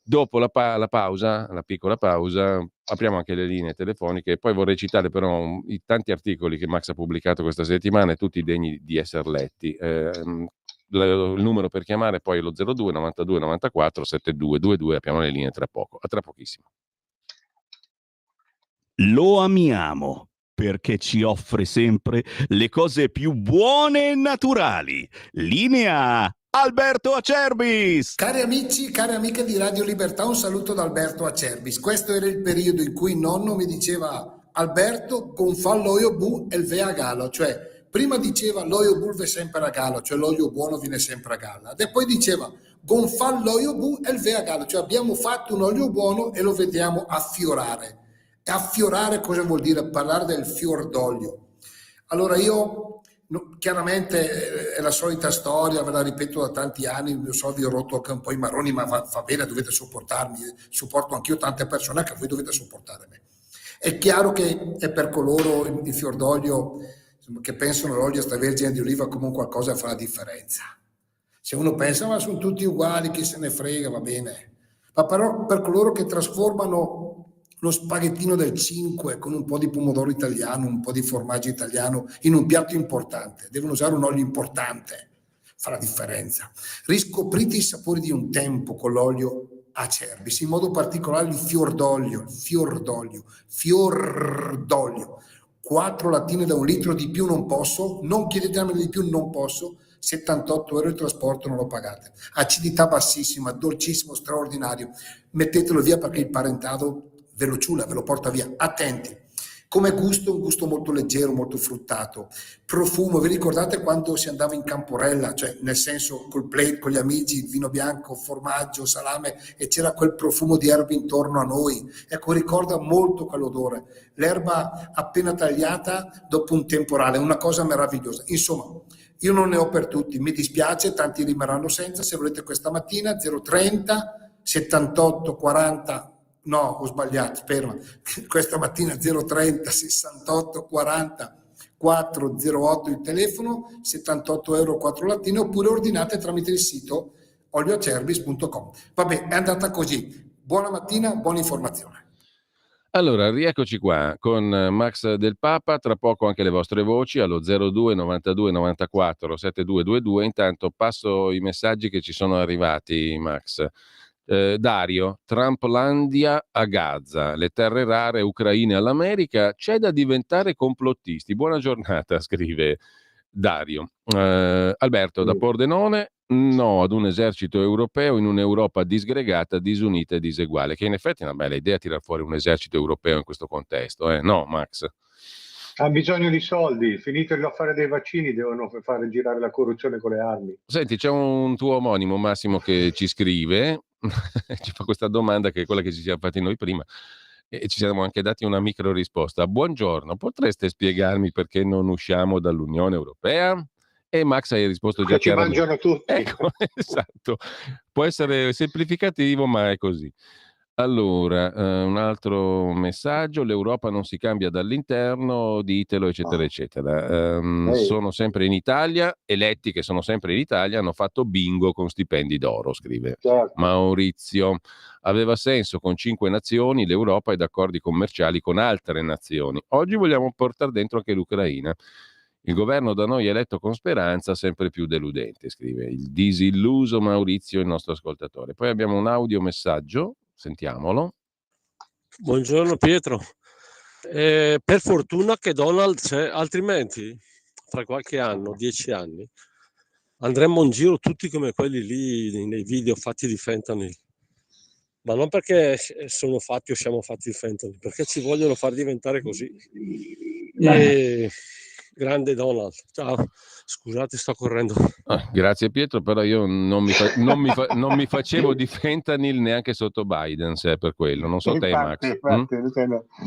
Dopo la pausa, la piccola pausa, apriamo anche le linee telefoniche. Poi vorrei citare però i tanti articoli che Max ha pubblicato questa settimana, tutti degni di essere letti. Il numero per chiamare poi è lo 02 92 94 7222. Apriamo le linee tra poco, a tra pochissimo. Lo amiamo perché ci offre sempre le cose più buone e naturali. Linea Alberto Acerbis! Cari amici, cari amiche di Radio Libertà, un saluto da Alberto Acerbis. Questo era il periodo in cui nonno mi diceva: Alberto, con fa l'oio bu e il ve a galo, cioè prima diceva l'oio bu ve sempre a galo, cioè l'oio buono viene sempre a galla, e poi diceva gonfà l'oio bu e il ve a galo, cioè abbiamo fatto un olio buono e lo vediamo affiorare. E affiorare cosa vuol dire? Parlare del fior d'olio. Allora io, chiaramente è la solita storia, ve la ripeto da tanti anni, lo so, vi ho rotto anche un po' i marroni, ma va bene, dovete sopportarmi, sopporto anch'io tante persone che voi dovete sopportare me. È chiaro che è per coloro il fior d'olio che pensano l'olio extravergine di oliva come qualcosa fa la differenza. Se uno pensa ma sono tutti uguali, chi se ne frega, va bene, ma però per coloro che trasformano lo spaghettino del 5 con un po' di pomodoro italiano, un po' di formaggio italiano in un piatto importante, devono usare un olio importante, fa la differenza. Riscoprite i sapori di un tempo con l'olio Acerbis, in modo particolare il fior d'olio, 4 lattine da 1 litro, di più non posso, non chiedetemi di più, non posso, 78 euro il trasporto, non lo pagate. Acidità bassissima, dolcissimo, straordinario, mettetelo via perché il parentado ve lo ciula, ve lo porta via, attenti. Come gusto, un gusto molto leggero, molto fruttato. Profumo, vi ricordate quando si andava in Camporella, cioè nel senso col plate, con gli amici, vino bianco, formaggio, salame, e c'era quel profumo di erbe intorno a noi? Ecco, ricorda molto quell'odore. L'erba appena tagliata dopo un temporale, una cosa meravigliosa. Insomma, io non ne ho per tutti, mi dispiace, tanti rimarranno senza. Se volete questa mattina 030 78 40, no, ho sbagliato, ferma, questa mattina 030 68 40 408 il telefono, 78 euro 4 lattine, oppure ordinate tramite il sito olioacerbis.com. Vabbè, è andata così. Buona mattina, buona informazione. Allora, rieccoci qua con Max Del Papa, tra poco anche le vostre voci allo 02 92 94 7222. Intanto passo i messaggi che ci sono arrivati, Max. Dario, Trumplandia a Gaza, le terre rare ucraine all'America, c'è da diventare complottisti. Buona giornata, scrive Dario. Alberto da Pordenone, no ad un esercito europeo in un'Europa disgregata, disunita e diseguale, che in effetti è una bella idea tirare fuori un esercito europeo in questo contesto, no Max? Ha bisogno di soldi, finito l'affare dei vaccini devono fare girare la corruzione con le armi. Senti, c'è un tuo omonimo, Massimo, che ci scrive, ci fa questa domanda che è quella che ci siamo fatti noi prima e ci siamo anche dati una micro risposta. Buongiorno, potreste spiegarmi perché non usciamo dall'Unione Europea? E Max hai risposto già ci chiaramente. Mangiano tutti. Ecco, esatto. Può essere semplificativo, ma è così. Allora, un altro messaggio: l'Europa non si cambia dall'interno, ditelo, eccetera, eccetera. Sono sempre in Italia, eletti che sono sempre in Italia, hanno fatto bingo con stipendi d'oro, scrive Maurizio. Aveva senso con 5 nazioni l'Europa ed accordi commerciali con altre nazioni. Oggi vogliamo portare dentro anche l'Ucraina. Il governo da noi eletto con speranza, sempre più deludente, scrive il disilluso Maurizio, il nostro ascoltatore. Poi abbiamo un audiomessaggio. Sentiamolo. Buongiorno Pietro. Per fortuna che Donald c'è, altrimenti fra qualche anno, 10 anni, andremmo in giro tutti come quelli lì nei video fatti di fentanyl. Ma non perché sono fatti o siamo fatti di fentanyl, perché ci vogliono far diventare così. Grande Donald, ciao. Scusate, sto correndo. Grazie Pietro, però io non mi facevo di fentanyl neanche sotto Biden, se è per quello. Non so te, Max.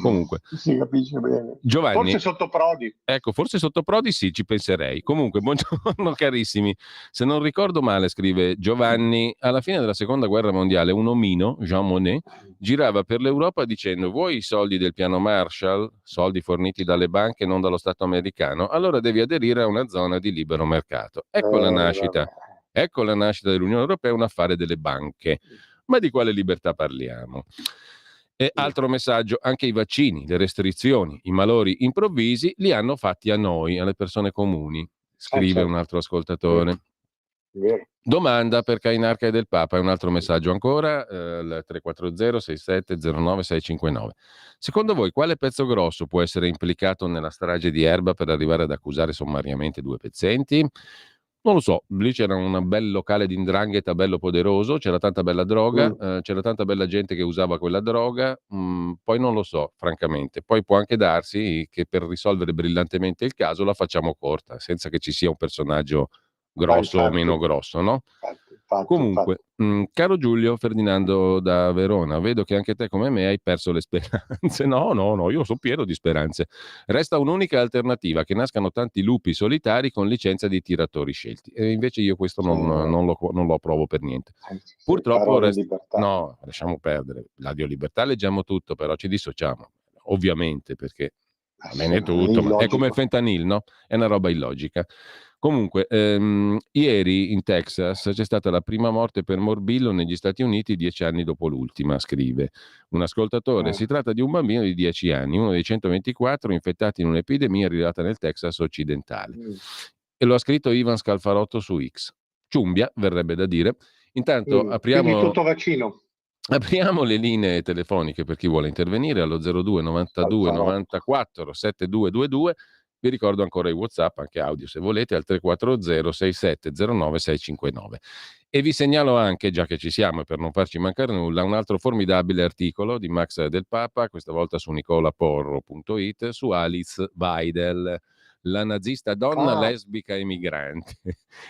Comunque. Si capisce bene. Giovanni. Forse sotto Prodi. Ecco, forse sotto Prodi sì, ci penserei. Comunque, buongiorno carissimi. Se non ricordo male, scrive Giovanni, alla fine della Seconda Guerra Mondiale un omino, Jean Monnet, girava per l'Europa dicendo: vuoi i soldi del piano Marshall, soldi forniti dalle banche, non dallo Stato americano? Allora devi aderire a una zona di libero mercato. Ecco la nascita dell'Unione Europea, un affare delle banche. Ma di quale libertà parliamo? E altro messaggio: anche i vaccini, le restrizioni, i malori improvvisi li hanno fatti a noi, alle persone comuni, scrive un altro ascoltatore. Vero. Domanda per Cainarca e del Papa, è un altro messaggio ancora, il 340 67 09 659. Secondo voi quale pezzo grosso può essere implicato nella strage di Erba per arrivare ad accusare sommariamente 2 pezzenti? Non lo so, lì c'era un bel locale di 'ndrangheta bello poderoso, c'era tanta bella droga, c'era tanta bella gente che usava quella droga, poi non lo so francamente. Poi può anche darsi che per risolvere brillantemente il caso la facciamo corta, senza che ci sia un personaggio grosso o meno grosso, no? Comunque, caro Giulio Ferdinando da Verona, vedo che anche te come me hai perso le speranze. No, io sono pieno di speranze. Resta un'unica alternativa, che nascano tanti lupi solitari con licenza di tiratori scelti. E invece io questo non lo approvo per niente. Purtroppo no, lasciamo perdere. Radio Libertà leggiamo tutto, però ci dissociamo, ovviamente, perché va bene tutto, ma è come il fentanyl, no? È una roba illogica. Comunque, ieri in Texas c'è stata la prima morte per morbillo negli Stati Uniti 10 anni dopo l'ultima, scrive un ascoltatore. Si tratta di un bambino di 10 anni, uno dei 124 infettati in un'epidemia arrivata nel Texas occidentale. E lo ha scritto Ivan Scalfarotto su X. Ciumbia, verrebbe da dire. Intanto Quindi tutto vaccino. Apriamo le linee telefoniche per chi vuole intervenire allo 02 92 94 7222. Vi ricordo ancora i WhatsApp, anche audio se volete, al 340 67 09 659. E vi segnalo anche, già che ci siamo e per non farci mancare nulla, un altro formidabile articolo di Max Del Papa, questa volta su nicolaporro.it, su Alice Weidel, la nazista donna lesbica e migrante.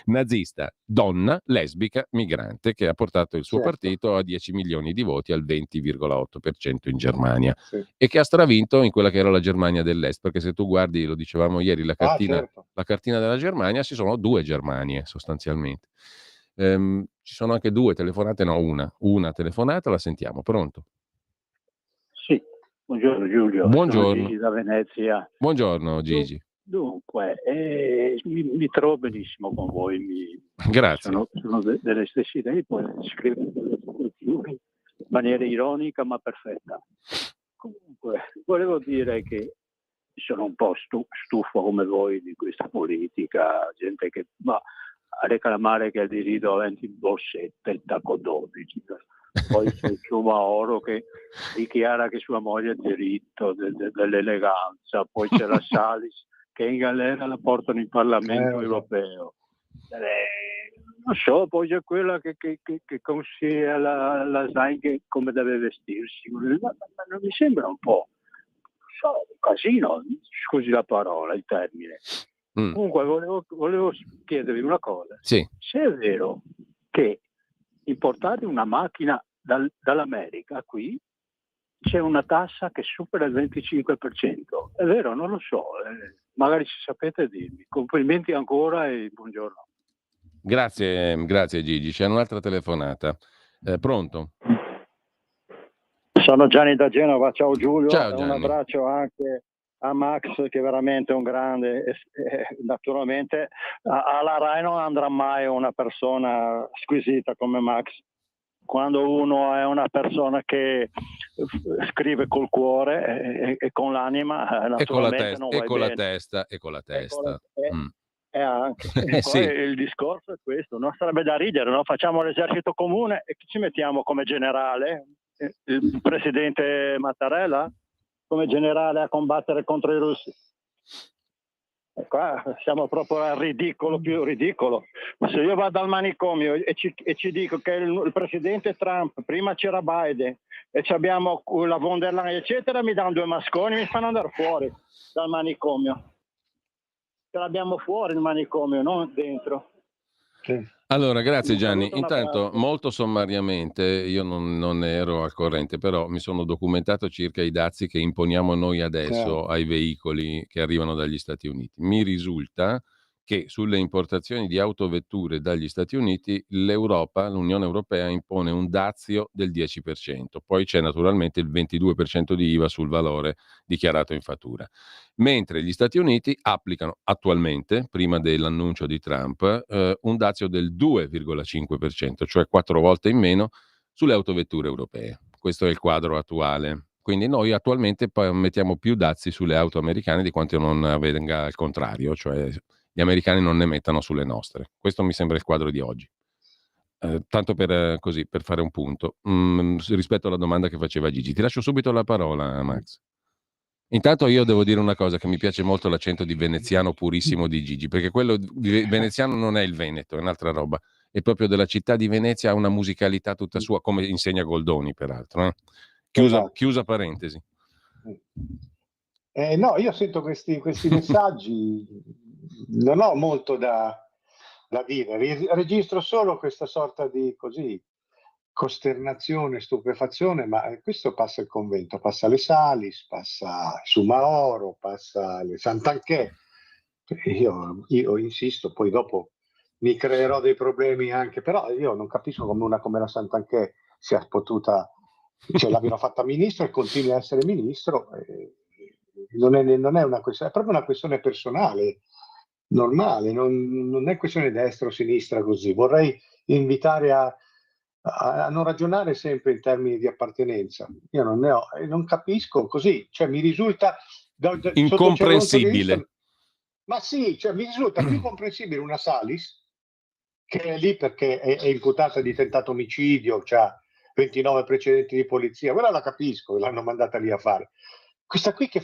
Nazista donna lesbica migrante che ha portato il suo partito a 10 milioni di voti, al 20,8% in Germania, e che ha stravinto in quella che era la Germania dell'Est, perché se tu guardi, lo dicevamo ieri, la cartina della Germania, ci sono 2 Germanie sostanzialmente. Ci sono anche 2 telefonate, no, una telefonata, la sentiamo. Pronto? Sì, buongiorno Giulio. Buongiorno. Sono Gigi da Venezia. Buongiorno Gigi. Dunque, mi trovo benissimo con voi. Grazie. Sono delle stesse idee, poi scrivo in maniera ironica ma perfetta. Comunque, volevo dire che sono un po' stufo come voi di questa politica, gente che va a reclamare che il diritto avanti in borsette con 12. Poi c'è il Mauro che dichiara che sua moglie ha diritto dell'eleganza, poi c'è la Salis che in galera la portano in Parlamento europeo. Non so, poi c'è quella che consiglia la Zain come deve vestirsi, ma non mi sembra un po' un casino, scusi la parola, il termine. Comunque volevo chiedervi una cosa. Sì. Se è vero che importare una macchina dall'America qui c'è una tassa che supera il 25%, è vero? Non lo so, magari se sapete dirmi. Complimenti ancora e buongiorno. Grazie Gigi. C'è un'altra telefonata. Pronto? Sono Gianni da Genova, ciao Giulio. Ciao, Gianni. Un abbraccio anche a Max, che è veramente un grande. Naturalmente alla Rai non andrà mai una persona squisita come Max. Quando uno è una persona che scrive col cuore e con l'anima, naturalmente non va bene. E con la testa. E anche. Sì. Il discorso è questo, no? Sarebbe da ridere, no? Facciamo l'esercito comune e chi ci mettiamo come generale? Il presidente Mattarella come generale a combattere contro i russi. E qua siamo proprio al ridicolo più ridicolo. Se io vado al manicomio e ci dico che il presidente Trump, prima c'era Biden e abbiamo la von der Leyen eccetera, mi danno 2 masconi e mi fanno andare fuori dal manicomio. Ce l'abbiamo fuori il manicomio, non dentro. Sì. Allora, grazie Gianni. Intanto, molto sommariamente, io non ero al corrente, però mi sono documentato circa i dazi che imponiamo noi adesso ai veicoli che arrivano dagli Stati Uniti. Mi risulta che sulle importazioni di autovetture dagli Stati Uniti l'Unione Europea impone un dazio del 10%, poi c'è naturalmente il 22% di IVA sul valore dichiarato in fattura, mentre gli Stati Uniti applicano attualmente, prima dell'annuncio di Trump, un dazio del 2,5%, cioè 4 volte in meno sulle autovetture europee. Questo è il quadro attuale. Quindi noi attualmente mettiamo più dazi sulle auto americane di quanto non avvenga al contrario, cioè gli americani non ne mettano sulle nostre. Questo mi sembra il quadro di oggi. Tanto per fare un punto rispetto alla domanda che faceva Gigi. Ti lascio subito la parola, Max. Intanto io devo dire una cosa, che mi piace molto l'accento di veneziano purissimo di Gigi, perché quello di veneziano non è il Veneto, è un'altra roba, è proprio della città di Venezia, ha una musicalità tutta sua, come insegna Goldoni peraltro. Chiusa parentesi. No, io sento questi messaggi, non ho molto da dire, registro solo questa sorta di costernazione, stupefazione, ma questo passa il convento, passa le Salis, passa Sumaoro, passa le Sant'Anché. Io insisto, poi dopo mi creerò dei problemi anche, però io non capisco come una come la Sant'Anché sia potuta, l'abbiano fatta ministro e continui a essere ministro. Non è una questione, è proprio una questione personale, normale, non è questione destra o sinistra così. Vorrei invitare a non ragionare sempre in termini di appartenenza. Io non capisco così, mi risulta incomprensibile. Ma sì, mi risulta più comprensibile una Salis, che è lì perché è imputata di tentato omicidio, c'ha 29 precedenti di polizia, quella la capisco, l'hanno mandata lì a fare. Questa qui che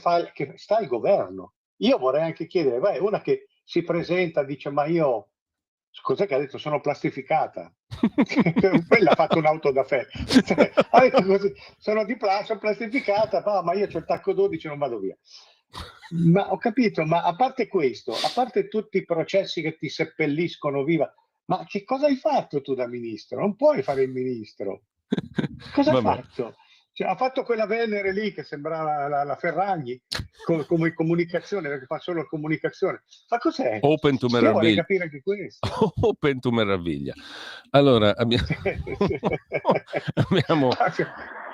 sta al governo. Io vorrei anche chiedere, una che si presenta, dice, ma io, cos'è che ha detto? Sono plastificata. Quella ha fatto un'auto da fè. Ha detto così, sono plastificata, ma io c'ho il tacco 12, non vado via. Ma ho capito, ma a parte questo, a parte tutti i processi che ti seppelliscono viva, ma che cosa hai fatto tu da ministro? Non puoi fare il ministro. Cosa hai fatto? Ha fatto quella Venere lì che sembrava la Ferragni come comunicazione, perché fa solo comunicazione. Ma cos'è? Open to meraviglia. Io vorrei capire anche questo. Open to meraviglia. Allora, abbiamo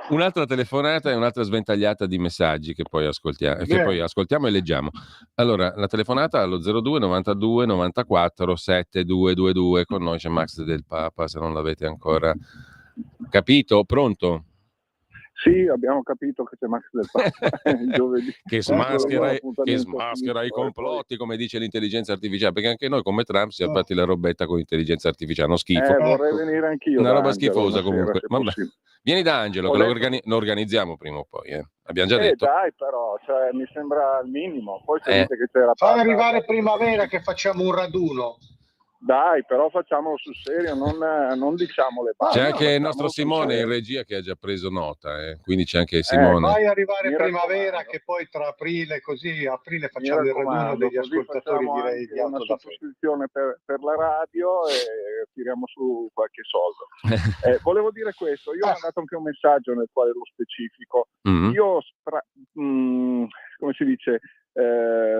un'altra telefonata e un'altra sventagliata di messaggi che poi ascoltiamo e leggiamo. Allora, la telefonata allo 02 92 94 7222. Con noi c'è Max Del Papa, se non l'avete ancora capito. Pronto? Sì, abbiamo capito che c'è Max Del Papa giovedì. che smaschera i complotti, come dice l'intelligenza artificiale, perché anche noi come Trump si è fatti la robetta con l'intelligenza artificiale, uno schifo. Vorrei venire anch'io. Una roba schifosa comunque. Vieni da Angelo, che lo organizziamo prima o poi. Abbiamo già detto. Dai, però, mi sembra il minimo. Poi dite che c'era. Fai arrivare primavera che facciamo un raduno. Dai, però facciamolo sul serio, non diciamo le parole. C'è anche il nostro Simone in regia che ha già preso nota, quindi c'è anche Simone. Fai arrivare primavera che poi tra aprile facciamo il raduno degli ascoltatori, direi di una sottoscrizione per la radio e tiriamo su qualche soldo. Volevo dire questo, io ho mandato anche un messaggio nel quale lo specifico. Io come si dice,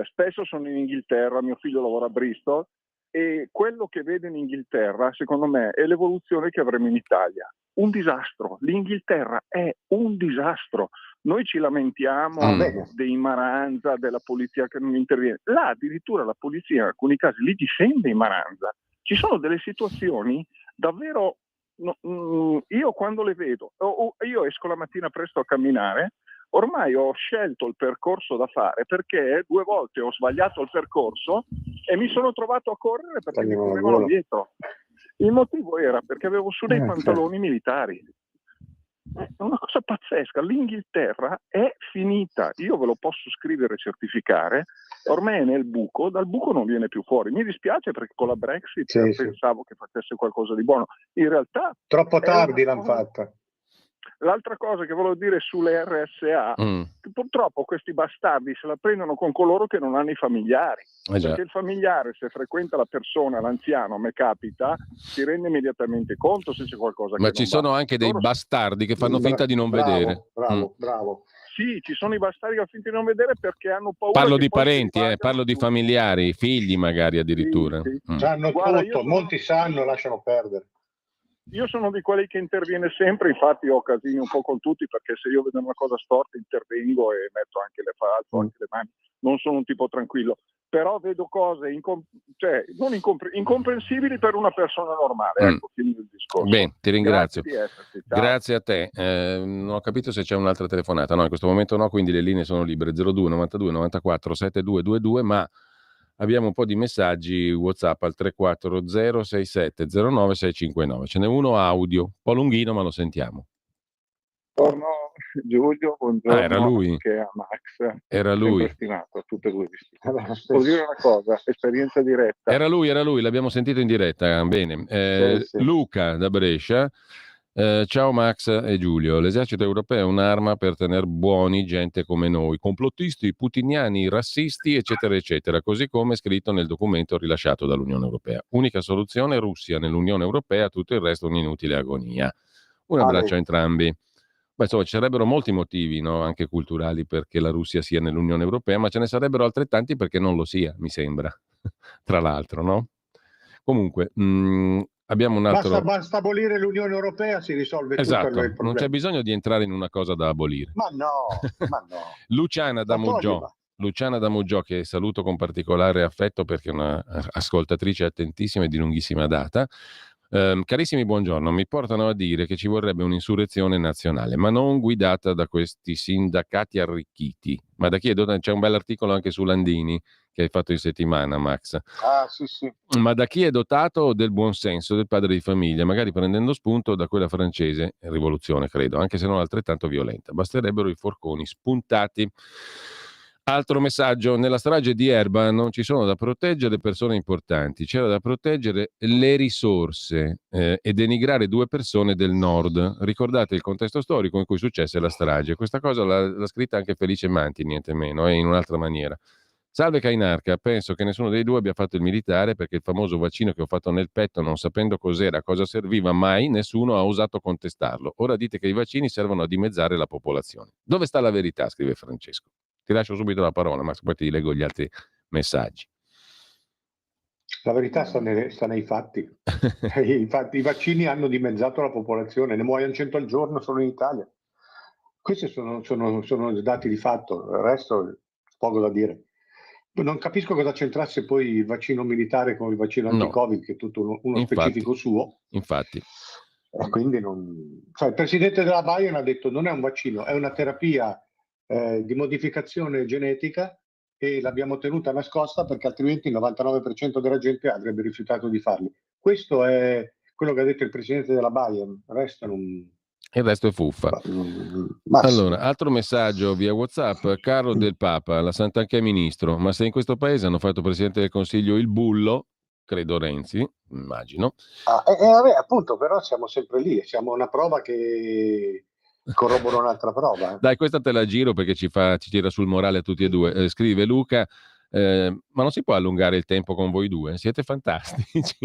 spesso sono in Inghilterra, mio figlio lavora a Bristol, e quello che vedo in Inghilterra, secondo me, è l'evoluzione che avremo in Italia. Un disastro. L'Inghilterra è un disastro. Noi ci lamentiamo dei Maranza, della polizia che non interviene. Là addirittura la polizia in alcuni casi li difende in Maranza. Ci sono delle situazioni davvero... io quando le vedo, io esco la mattina presto a camminare, ormai ho scelto il percorso da fare perché 2 volte ho sbagliato il percorso e mi sono trovato a correre perché mi correvano dietro. Il motivo era perché avevo su dei pantaloni militari. È una cosa pazzesca. L'Inghilterra è finita. Io ve lo posso scrivere e certificare. Ormai è nel buco, dal buco non viene più fuori. Mi dispiace perché con la Brexit pensavo che facesse qualcosa di buono. In realtà troppo tardi l'hanno fatta. L'altra cosa che volevo dire sulle RSA, che purtroppo questi bastardi se la prendono con coloro che non hanno i familiari, perché il familiare, se frequenta la persona, l'anziano, a me capita, si rende immediatamente conto se c'è qualcosa che non va. Ma ci sono anche dei bastardi che fanno finta di non vedere. Bravo. Sì, ci sono i bastardi che fanno finta di non vedere perché hanno paura. Parlo di parenti, parlo di familiari, figli magari addirittura. Sì. Sanno tutto, molti sanno, lasciano perdere. Io sono di quelli che interviene sempre, infatti ho casini un po' con tutti perché se io vedo una cosa storta intervengo e metto anche anche le mani, non sono un tipo tranquillo, però vedo cose incomprensibili per una persona normale, ecco, finito il discorso. Bene, ti ringrazio. Grazie a te. Non ho capito se c'è un'altra telefonata, no, in questo momento no, quindi le linee sono libere, 02 92 94 7222, ma Abbiamo un po' di messaggi WhatsApp al 340 6709 659. Ce n'è uno audio, un po' lunghino, ma lo sentiamo. Buongiorno Giulio, buongiorno era lui. anche a Max. Era lui. Sempre stimato, a tutte e due di stimato. Posso dire una cosa, esperienza diretta. Era lui, l'abbiamo sentito in diretta, bene. Sì. Luca da Brescia. Ciao Max e Giulio, l'esercito europeo è un'arma per tenere buoni gente come noi, complottisti, putiniani, rassisti, eccetera, eccetera, così come è scritto nel documento rilasciato dall'Unione Europea. Unica soluzione, Russia nell'Unione Europea, tutto il resto un'inutile agonia. Un abbraccio a entrambi. Beh, insomma, ci sarebbero molti motivi, no, anche culturali, perché la Russia sia nell'Unione Europea, ma ce ne sarebbero altrettanti perché non lo sia, mi sembra, tra l'altro, no? Comunque, abbiamo un altro... Basta abolire l'Unione Europea, si risolve tutto il problema. Non c'è bisogno di entrare in una cosa da abolire. Ma no. Luciana da Muggiò, che saluto con particolare affetto perché è una ascoltatrice attentissima e di lunghissima data. Carissimi, buongiorno. Mi portano a dire che ci vorrebbe un'insurrezione nazionale, ma non guidata da questi sindacati arricchiti. Ma da chi è dotato? C'è un bell'articolo anche su Landini che hai fatto in settimana, Max. Sì. Ma da chi è dotato del buonsenso, del padre di famiglia, magari prendendo spunto da quella francese, rivoluzione credo, anche se non altrettanto violenta. Basterebbero i forconi spuntati. Altro messaggio, nella strage di Erba non ci sono da proteggere persone importanti, c'era da proteggere le risorse e denigrare 2 persone del nord. Ricordate il contesto storico in cui successe la strage? Questa cosa l'ha scritta anche Felice Manti, niente meno, in un'altra maniera. Salve Cainarca, penso che nessuno dei due abbia fatto il militare perché il famoso vaccino che ho fatto nel petto, non sapendo cos'era, cosa serviva, mai nessuno ha osato contestarlo. Ora dite che i vaccini servono a dimezzare la popolazione. Dove sta la verità? Scrive Francesco. Ti lascio subito la parola, Max, poi ti leggo gli altri messaggi. La verità sta nei fatti. I vaccini hanno dimezzato la popolazione, ne muoiono 100 al giorno solo in Italia. Questi sono dati di fatto, il resto poco da dire. Non capisco cosa c'entrasse poi il vaccino militare con il vaccino anti-Covid, che è tutto uno specifico suo. Infatti. E quindi il presidente della Bayern ha detto non è un vaccino, è una terapia di modificazione genetica e l'abbiamo tenuta nascosta perché altrimenti il 99% della gente avrebbe rifiutato di farli. Questo è quello che ha detto il presidente della Bayern, Il resto è fuffa. Allora, altro messaggio via WhatsApp. Caro del Papa, la Sant'Anche ministro, ma se in questo paese hanno fatto presidente del Consiglio il bullo, credo Renzi, immagino. Appunto, però siamo sempre lì, siamo una prova che corrobora un'altra prova. Dai, questa te la giro perché ci tira sul morale a tutti e due. Scrive Luca, ma non si può allungare il tempo con voi due? Siete fantastici.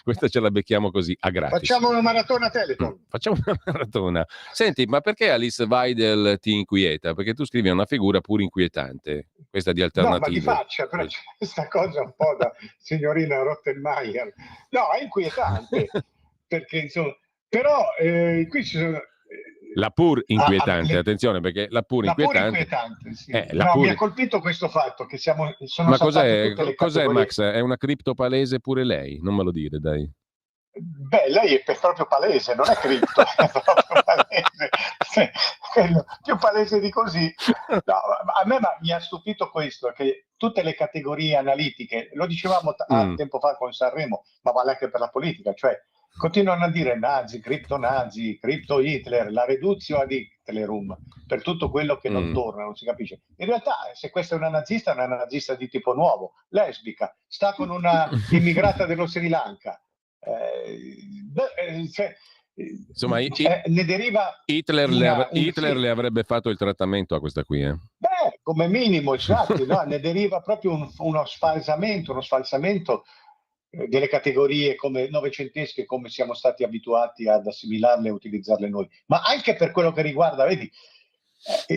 Questa ce la becchiamo così, a gratis. Facciamo una maratona Telecom. Facciamo una maratona. Senti, ma perché Alice Weidel ti inquieta? Perché tu scrivi una figura pure inquietante, questa di Alternative. No, ma di faccia, però c'è questa cosa un po' da signorina Rottenmeier. No, è inquietante, perché insomma, però qui ci sono... La pur inquietante, attenzione, perché la pur inquietante. Sì. Mi ha colpito questo fatto che sono ma cos'è Max? È una cripto palese pure lei? Non me lo dire, dai. Beh, lei è proprio palese, non è cripto, è proprio palese. Più palese di così. No, a me mi ha stupito questo, che tutte le categorie analitiche, lo dicevamo tempo fa con Sanremo, ma vale anche per la politica, cioè continuano a dire nazi, cripto Hitler, la reduzione ad Hitlerum, per tutto quello che non torna, non si capisce. In realtà, se questa è una nazista di tipo nuovo, lesbica, sta con una immigrata dello Sri Lanka. Insomma, ne deriva Hitler le avrebbe fatto il trattamento a questa qui. Beh, come minimo, esatto, no? Ne deriva proprio uno sfalsamento delle categorie come novecentesche, come siamo stati abituati ad assimilarle e utilizzarle noi, ma anche per quello che riguarda, vedi,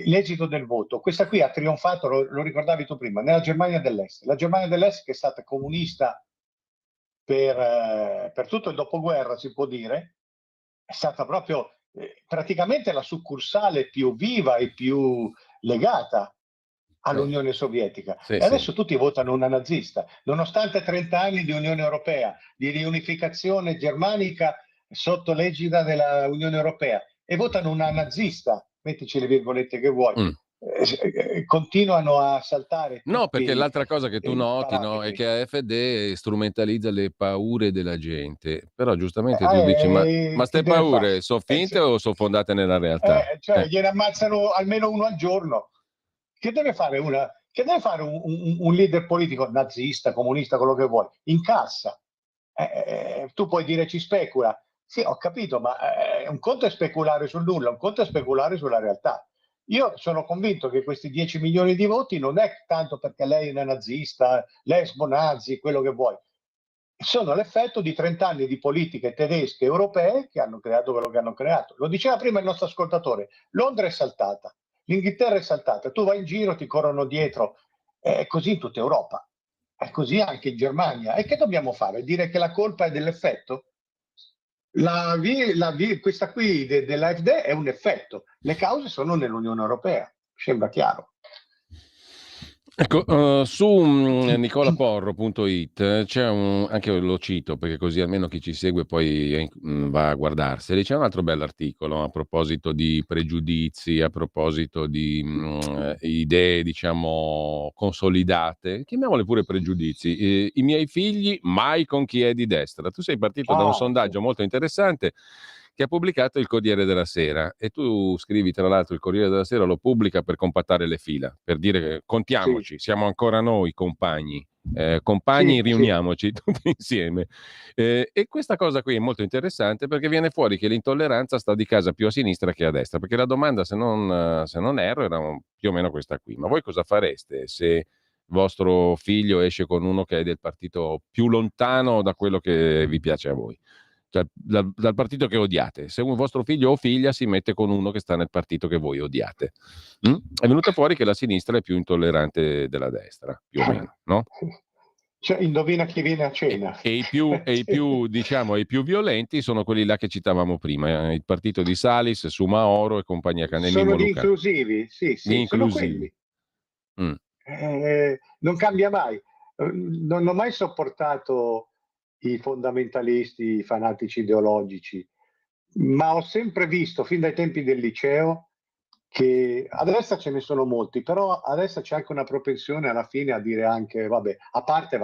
l'esito del voto. Questa qui ha trionfato, lo ricordavi tu prima, nella Germania dell'Est. La Germania dell'Est, che è stata comunista per tutto il dopoguerra, si può dire, è stata proprio praticamente la succursale più viva e più legata all'Unione Sovietica. E adesso tutti votano una nazista, nonostante 30 anni di Unione Europea, di riunificazione germanica sotto l'egida dell'Unione Europea, e votano una nazista, mettici le virgolette che vuoi, continuano a saltare. No, perché tutti l'altra cosa che tu i noti, no, è parametri. che AfD strumentalizza le paure della gente. Però giustamente tu dici, ma Che ste deve fare? paure sono finte o sono fondate nella realtà? Cioè, gliene ammazzano almeno uno al giorno. Che deve fare un leader politico nazista, comunista, quello che vuoi? Incassa. Tu puoi dire ci specula. Sì, ho capito, ma un conto è speculare sul nulla, un conto è speculare sulla realtà. Io sono convinto che questi 10 milioni di voti non è tanto perché lei è una nazista, lesbo-nazi, quello che vuoi. Sono l'effetto di 30 anni di politiche tedesche e europee che hanno creato quello che hanno creato. Lo diceva prima il nostro ascoltatore, Londra è saltata, l'Inghilterra è saltata, tu vai in giro, ti corrono dietro, è così in tutta Europa, è così anche in Germania. E che dobbiamo fare? Dire che la colpa è dell'effetto? Questa qui dell'AfD è un effetto, le cause sono nell'Unione Europea, sembra chiaro. Ecco, su nicolaporro.it c'è anche lo cito perché così almeno chi ci segue poi va a guardarseli. C'è un altro bell'articolo a proposito di pregiudizi, a proposito di idee, diciamo, consolidate, chiamiamole pure pregiudizi. I miei figli mai con chi è di destra. Tu sei partito da un sondaggio molto interessante che ha pubblicato il Corriere della Sera e tu scrivi, tra l'altro, il Corriere della Sera lo pubblica per compattare le fila, per dire che contiamoci, siamo ancora noi compagni, riuniamoci tutti insieme. E questa cosa qui è molto interessante perché viene fuori che l'intolleranza sta di casa più a sinistra che a destra, perché la domanda, se non erro, era più o meno questa qui: ma voi cosa fareste se vostro figlio esce con uno che è del partito più lontano da quello che vi piace a voi? Cioè, dal partito che odiate, se un vostro figlio o figlia si mette con uno che sta nel partito che voi odiate. È venuto fuori che la sinistra è più intollerante della destra, più o meno, no? Cioè, indovina chi viene a cena. E i più, diciamo, i più violenti sono quelli là che citavamo prima, il partito di Salis, Sumaoro e compagnia Canelli. Sono gli inclusivi, sì, sono quelli. Non cambia mai. Non ho mai sopportato i fondamentalisti, i fanatici ideologici, ma ho sempre visto, fin dai tempi del liceo, che a destra ce ne sono molti, però a destra c'è anche una propensione alla fine a dire anche, a parte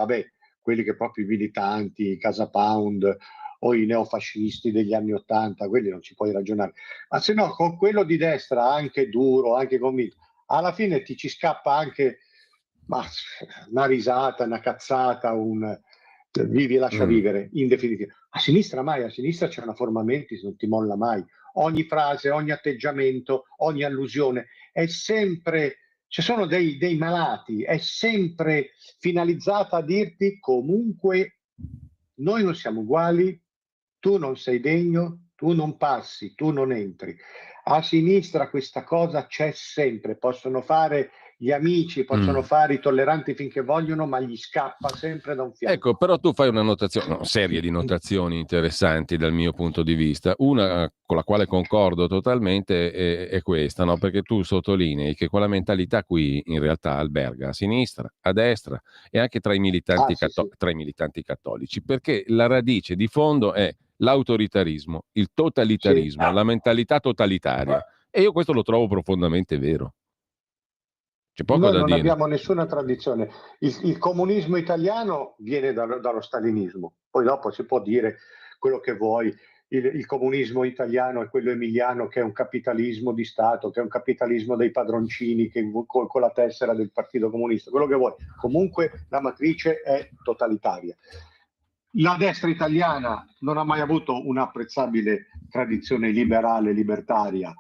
quelli che proprio i militanti, i Casa Pound o i neofascisti degli anni '80, quelli non ci puoi ragionare, ma se no con quello di destra, anche duro, anche convinto, alla fine ci scappa anche una risata, una cazzata, vivi e lascia vivere, in definitiva. A sinistra mai, a sinistra c'è una forma mentis, non ti molla mai. Ogni frase, ogni atteggiamento, ogni allusione è sempre, ci sono dei malati, è sempre finalizzata a dirti comunque noi non siamo uguali, tu non sei degno, tu non passi, tu non entri. A sinistra questa cosa c'è sempre, possono fare gli amici, possono fare i tolleranti finché vogliono, ma gli scappa sempre da un fianco. Ecco, però tu fai una serie di notazioni interessanti dal mio punto di vista. Una con la quale concordo totalmente è questa, no? Perché tu sottolinei che quella mentalità qui in realtà alberga a sinistra, a destra e anche tra i militanti, tra i militanti cattolici, perché la radice di fondo è l'autoritarismo, il totalitarismo, la mentalità totalitaria. E io questo lo trovo profondamente vero. C'è poco Noi da non dire. abbiamo nessuna tradizione. Il comunismo italiano viene dallo stalinismo, poi dopo si può dire quello che vuoi. Il comunismo italiano è quello emiliano, che è un capitalismo di Stato, che è un capitalismo dei padroncini, che con la tessera del Partito Comunista, quello che vuoi. Comunque la matrice è totalitaria. La destra italiana non ha mai avuto un'apprezzabile tradizione liberale, libertaria.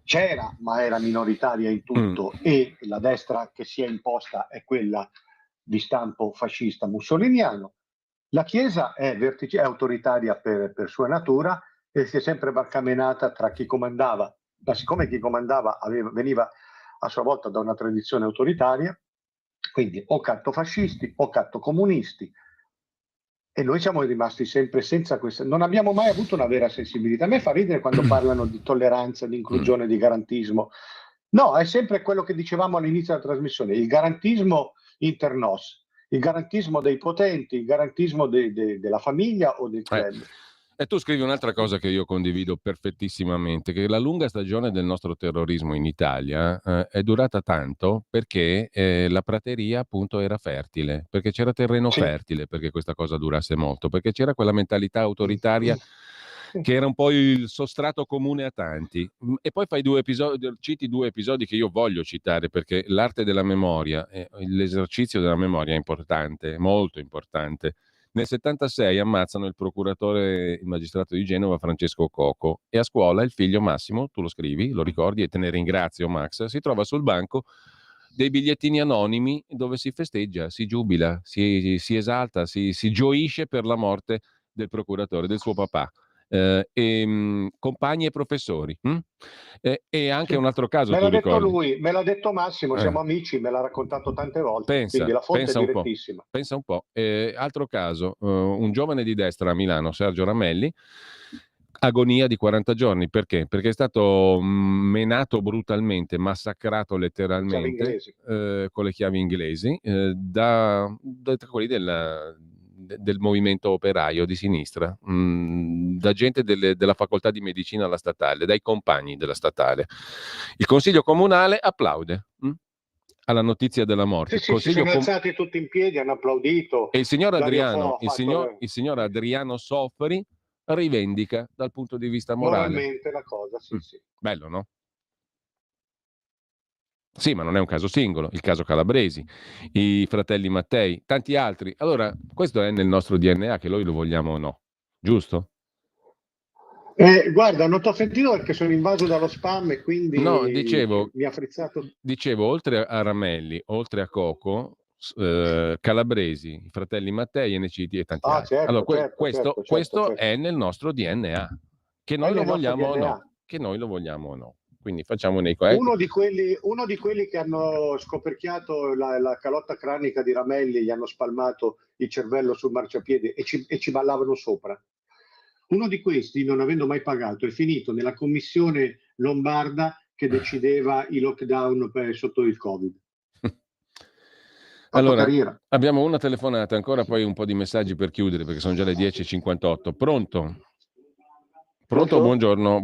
C'era, ma era minoritaria in tutto, e la destra che si è imposta è quella di stampo fascista mussoliniano. La Chiesa è autoritaria per sua natura e si è sempre barcamenata tra chi comandava, ma siccome chi comandava veniva a sua volta da una tradizione autoritaria, quindi o cattofascisti o cattocomunisti, e noi siamo rimasti sempre senza questa, non abbiamo mai avuto una vera sensibilità. A me fa ridere quando parlano di tolleranza, di inclusione, di garantismo. No, è sempre quello che dicevamo all'inizio della trasmissione, il garantismo inter nos, il garantismo dei potenti, il garantismo della famiglia o del club. E tu scrivi un'altra cosa che io condivido perfettissimamente, che la lunga stagione del nostro terrorismo in Italia è durata tanto perché la prateria appunto era fertile, perché c'era terreno fertile perché questa cosa durasse molto, perché c'era quella mentalità autoritaria che era un po' il sostrato comune a tanti. E poi fai citi due episodi che io voglio citare perché l'arte della memoria, l'esercizio della memoria è importante, molto importante. Nel 76 ammazzano il procuratore, il magistrato di Genova Francesco Coco, e a scuola il figlio Massimo, tu lo scrivi, lo ricordi e te ne ringrazio Max, si trova sul banco dei bigliettini anonimi dove si festeggia, si giubila, si esalta, si gioisce per la morte del procuratore, del suo papà. Compagni e professori. E anche un altro caso, Me tu l'ha detto ricordi? lui, me l'ha detto Massimo, siamo amici, me l'ha raccontato tante volte, quindi la fonte è un po'. direttissima. Pensa un po'. Altro caso, un giovane di destra a Milano, Sergio Ramelli, agonia di 40 giorni. Perché? Perché è stato menato brutalmente, massacrato letteralmente con le chiavi inglesi da quelli del movimento operaio di sinistra, da gente della facoltà di medicina alla statale, dai compagni della statale. Il consiglio comunale applaude alla notizia della morte. Sì, si sono alzati tutti in piedi, hanno applaudito. E il signor Dario Adriano, Fo ha fatto il signor Adriano Soffri rivendica dal punto di vista morale. moralmente la cosa, sì. Bello, no? Sì, ma non è un caso singolo, il caso Calabresi, i fratelli Mattei, tanti altri. Allora, questo è nel nostro DNA, che noi lo vogliamo o no, giusto? Guarda, non ti ho sentito perché sono invaso dallo spam e quindi No, dicevo, mi ha frizzato. oltre a Ramelli, oltre a Coco, Calabresi, i fratelli Mattei, NCT e tanti altri. Certo, Allora, certo. questo è nel nostro DNA, che noi lo vogliamo o no, che noi lo vogliamo o no. Quindi facciamo nei uno di quelli che hanno scoperchiato la calotta cranica di Ramelli, gli hanno spalmato il cervello sul marciapiede e ci ballavano sopra. Uno di questi, non avendo mai pagato, è finito nella commissione lombarda che decideva i lockdown sotto il Covid. Allora, abbiamo una telefonata, ancora poi un po' di messaggi per chiudere perché sono già le 10:58. Pronto? Pronto? Buongiorno.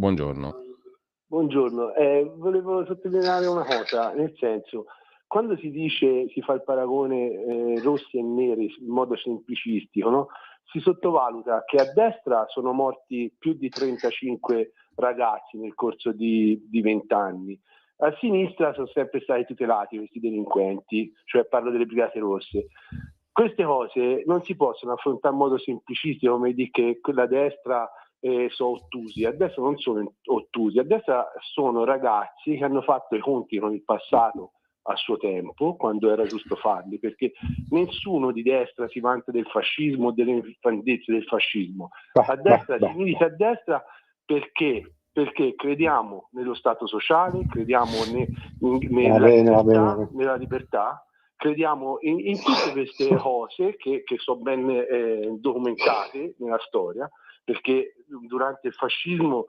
Buongiorno, volevo sottolineare una cosa, nel senso, quando si dice, si fa il paragone rossi e neri in modo semplicistico, no? Si sottovaluta che a destra sono morti più di 35 ragazzi nel corso di 20 anni, a sinistra sono sempre stati tutelati questi delinquenti, cioè parlo delle Brigate Rosse. Queste cose non si possono affrontare in modo semplicistico, come dire che la destra sono ottusi. A destra non sono ottusi, a destra sono ragazzi che hanno fatto i conti con il passato a suo tempo, quando era giusto farli, perché nessuno di destra si vanta del fascismo o delle infandezze del fascismo. A destra si milita a destra perché crediamo nello Stato sociale, crediamo nella libertà, crediamo in tutte queste cose che sono ben documentate nella storia, perché durante il fascismo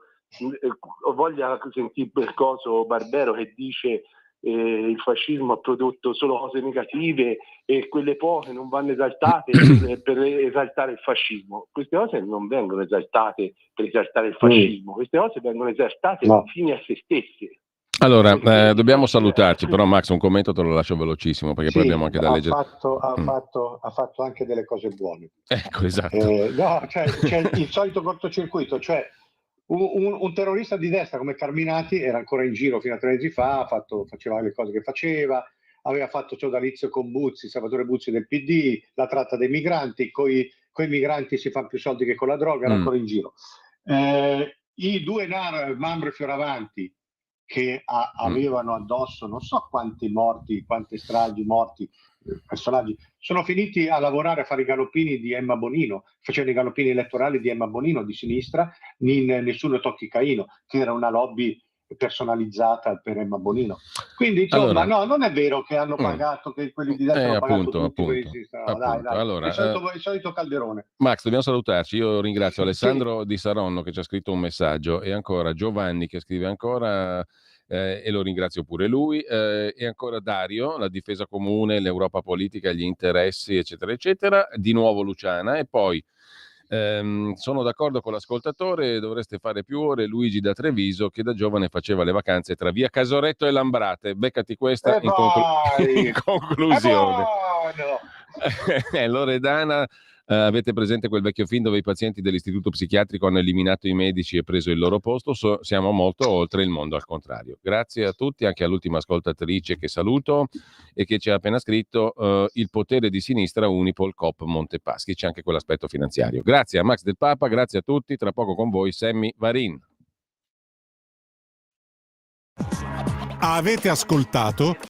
ho voglia sentire il coso Barbero che dice il fascismo ha prodotto solo cose negative e quelle poche non vanno esaltate per esaltare il fascismo. Queste cose non vengono esaltate per esaltare il fascismo, queste cose vengono esaltate fine a se stesse. Allora, dobbiamo salutarci, però Max un commento te lo lascio velocissimo perché poi abbiamo anche da leggere. Ha fatto anche delle cose buone. Ecco, esatto. C'è il solito cortocircuito, cioè un terrorista di destra come Carminati era ancora in giro fino a 3 mesi fa, faceva le cose che faceva, aveva fatto sodalizio con Buzzi, Salvatore Buzzi del PD, la tratta dei migranti, coi migranti si fa più soldi che con la droga, era ancora in giro. I due Mambro e Fioravanti che avevano addosso non so quanti morti, quante stragi morti, personaggi, sono finiti a lavorare a fare i galoppini di Emma Bonino, facevano i galoppini elettorali di Emma Bonino di sinistra, Nessuno tocchi Caino, che era una lobby personalizzata per Emma Bonino. Quindi insomma, no, non è vero che hanno pagato, che quelli di destra hanno pagato tutti quelli di sinistra. No, dai. Allora, il solito calderone. Max, dobbiamo salutarci. Io ringrazio Alessandro di Saronno che ci ha scritto un messaggio, e ancora Giovanni che scrive ancora, e lo ringrazio pure lui, e ancora Dario, la difesa comune, l'Europa politica, gli interessi, eccetera, eccetera. Di nuovo Luciana, e poi Sono d'accordo con l'ascoltatore, dovreste fare più ore. Luigi da Treviso, che da giovane faceva le vacanze tra via Casoretto e Lambrate. Beccati questa in conclusione. Loredana, avete presente quel vecchio film dove i pazienti dell'istituto psichiatrico hanno eliminato i medici e preso il loro posto? Siamo molto oltre, il mondo al contrario. Grazie a tutti, anche all'ultima ascoltatrice che saluto e che ci ha appena scritto il potere di sinistra Unipol Coop Montepaschi, c'è anche quell'aspetto finanziario. Grazie a Max del Papa, grazie a tutti, tra poco con voi Sammy Varin. Avete ascoltato